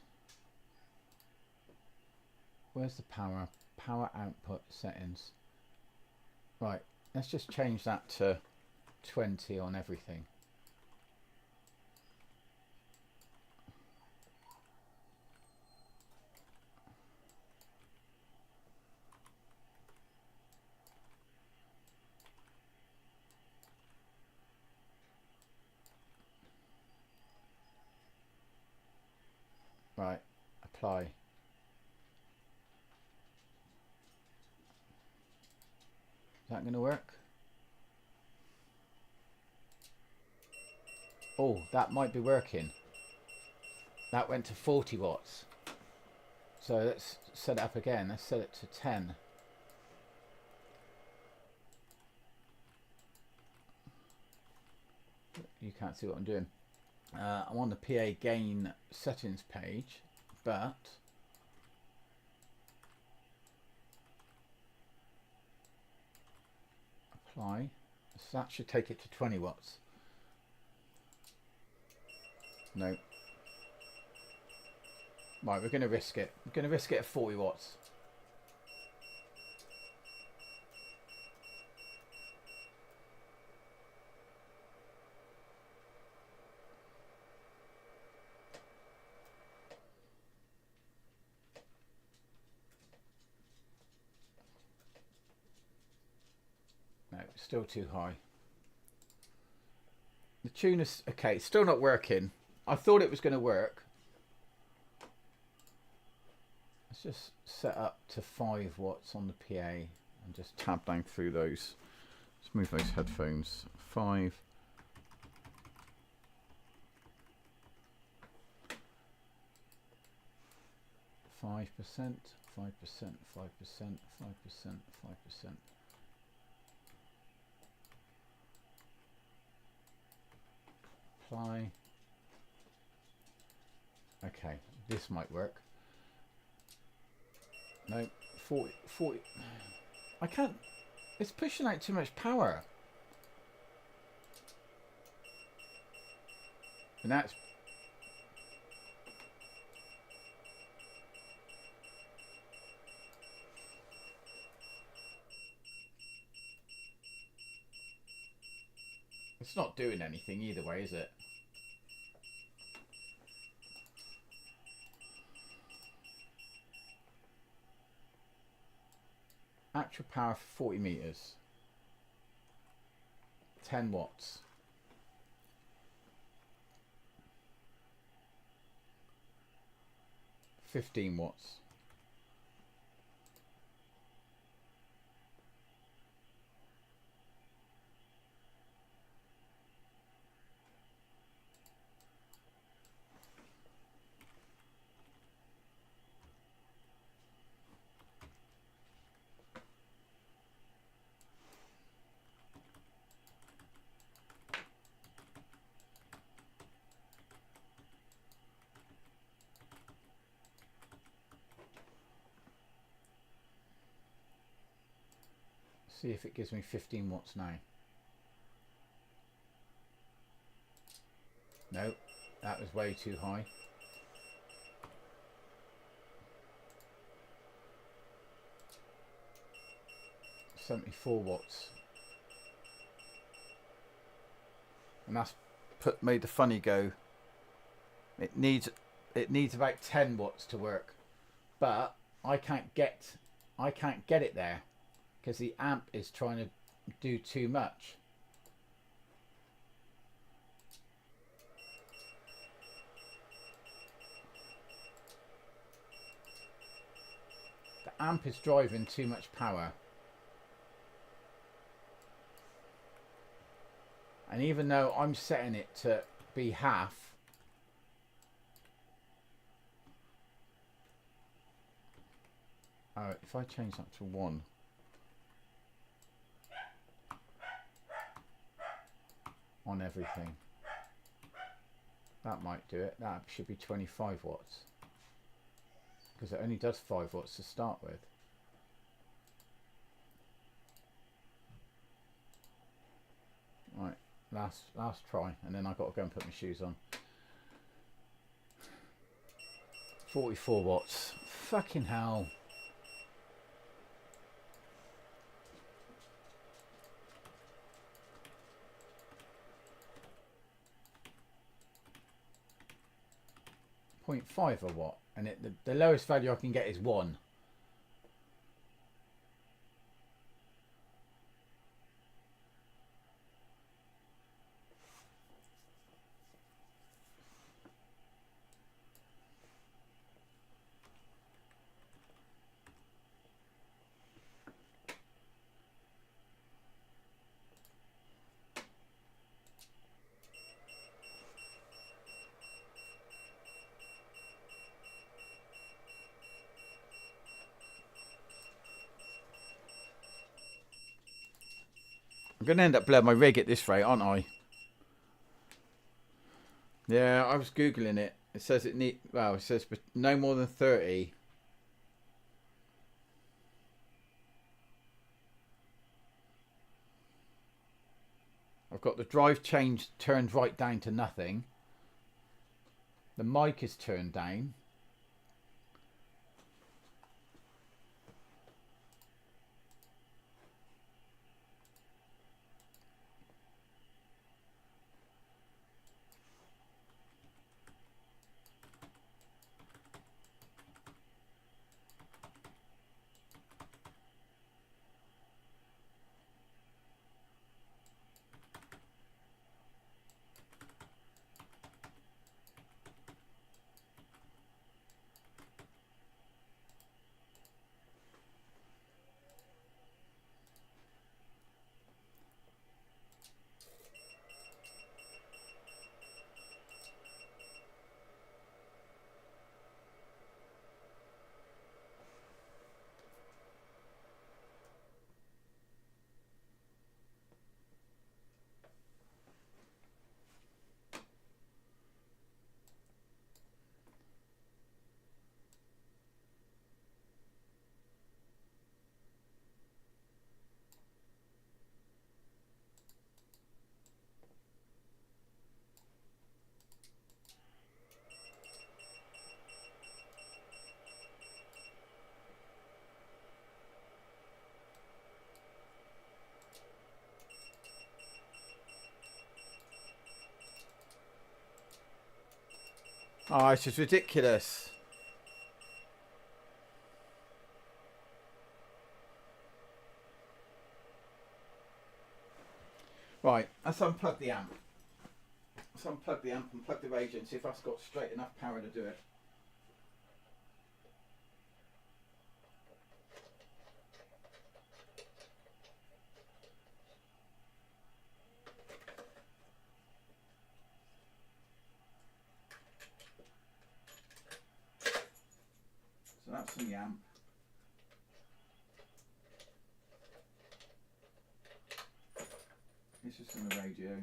Where's the power? Power output settings. Right, let's just change that to 20 on everything. Right, apply. Is that going to work? Oh, that might be working. That went to 40 watts. So let's set it up again. Let's set it to 10. You can't see what I'm doing. I'm on the PA gain settings page, but apply. So that should take it to 20 watts. No. Right, we're going to risk it. We're going to risk it at 40 watts. No, still too high. The tuner's okay, it's still not working. I thought it was going to work. Let's just set up to 5 watts on the PA and just tab down through those. Let's move those headphones. 5. %, 5%, 5%, 5%, 5%, 5%. Apply. Okay, this might work. No, 40. I can't. It's pushing out too much power. And that's. It's not doing anything either way, is it? Actual power for 40 meters. 10 watts. 15 watts. See if it gives me 15 watts now. No, that was way too high. $74 watts. And that's made the funny go. It needs about 10 watts to work. But I can't get it there because the amp is trying to do too much. The amp is driving too much power. And even though I'm setting it to be half, if I change that to 1, on everything, that might do it. That should be 25 watts because it only does 5 watts to start with. last try, and then I got to go and put my shoes on. 44 watts. Fucking hell. .5 a watt, and the lowest value I can get is 1. I'm going to end up blowing my rig at this rate, aren't I? Yeah, I was Googling it. It says it says no more than 30. I've got the drive change turned right down to nothing. The mic is turned down. Oh, it's just ridiculous. Right, let's unplug the amp. Let's unplug the amp and plug the radio and see if that's got straight enough power to do it. So that's from the amp. This is from the radio.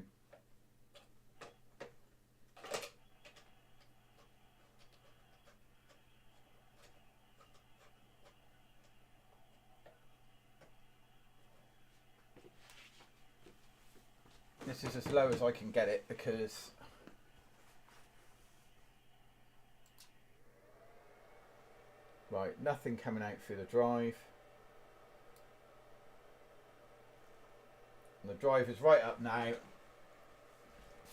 This is as low as I can get it because right, nothing coming out through the drive. And the drive is right up now.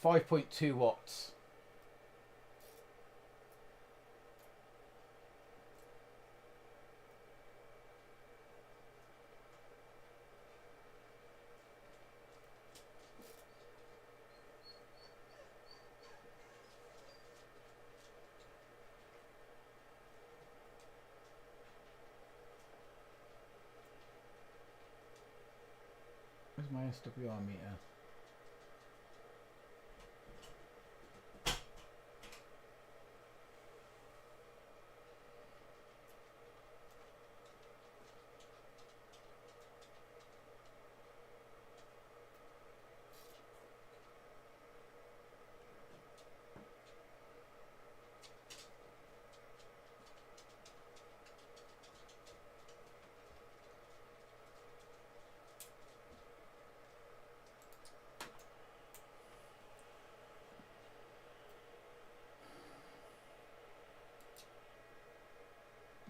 5.2 watts. Where's my SWR meter?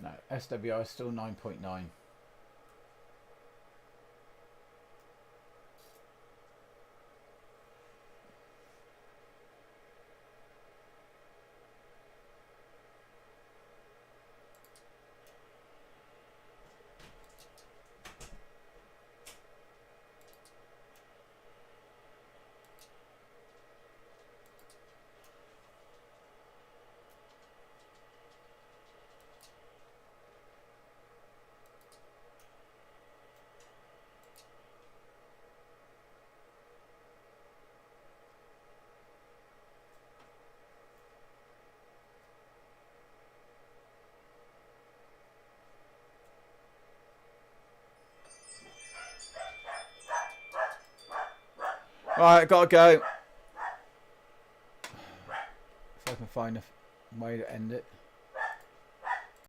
No, SWI is still 9.9. Right, gotta go. If I can find a way to end it.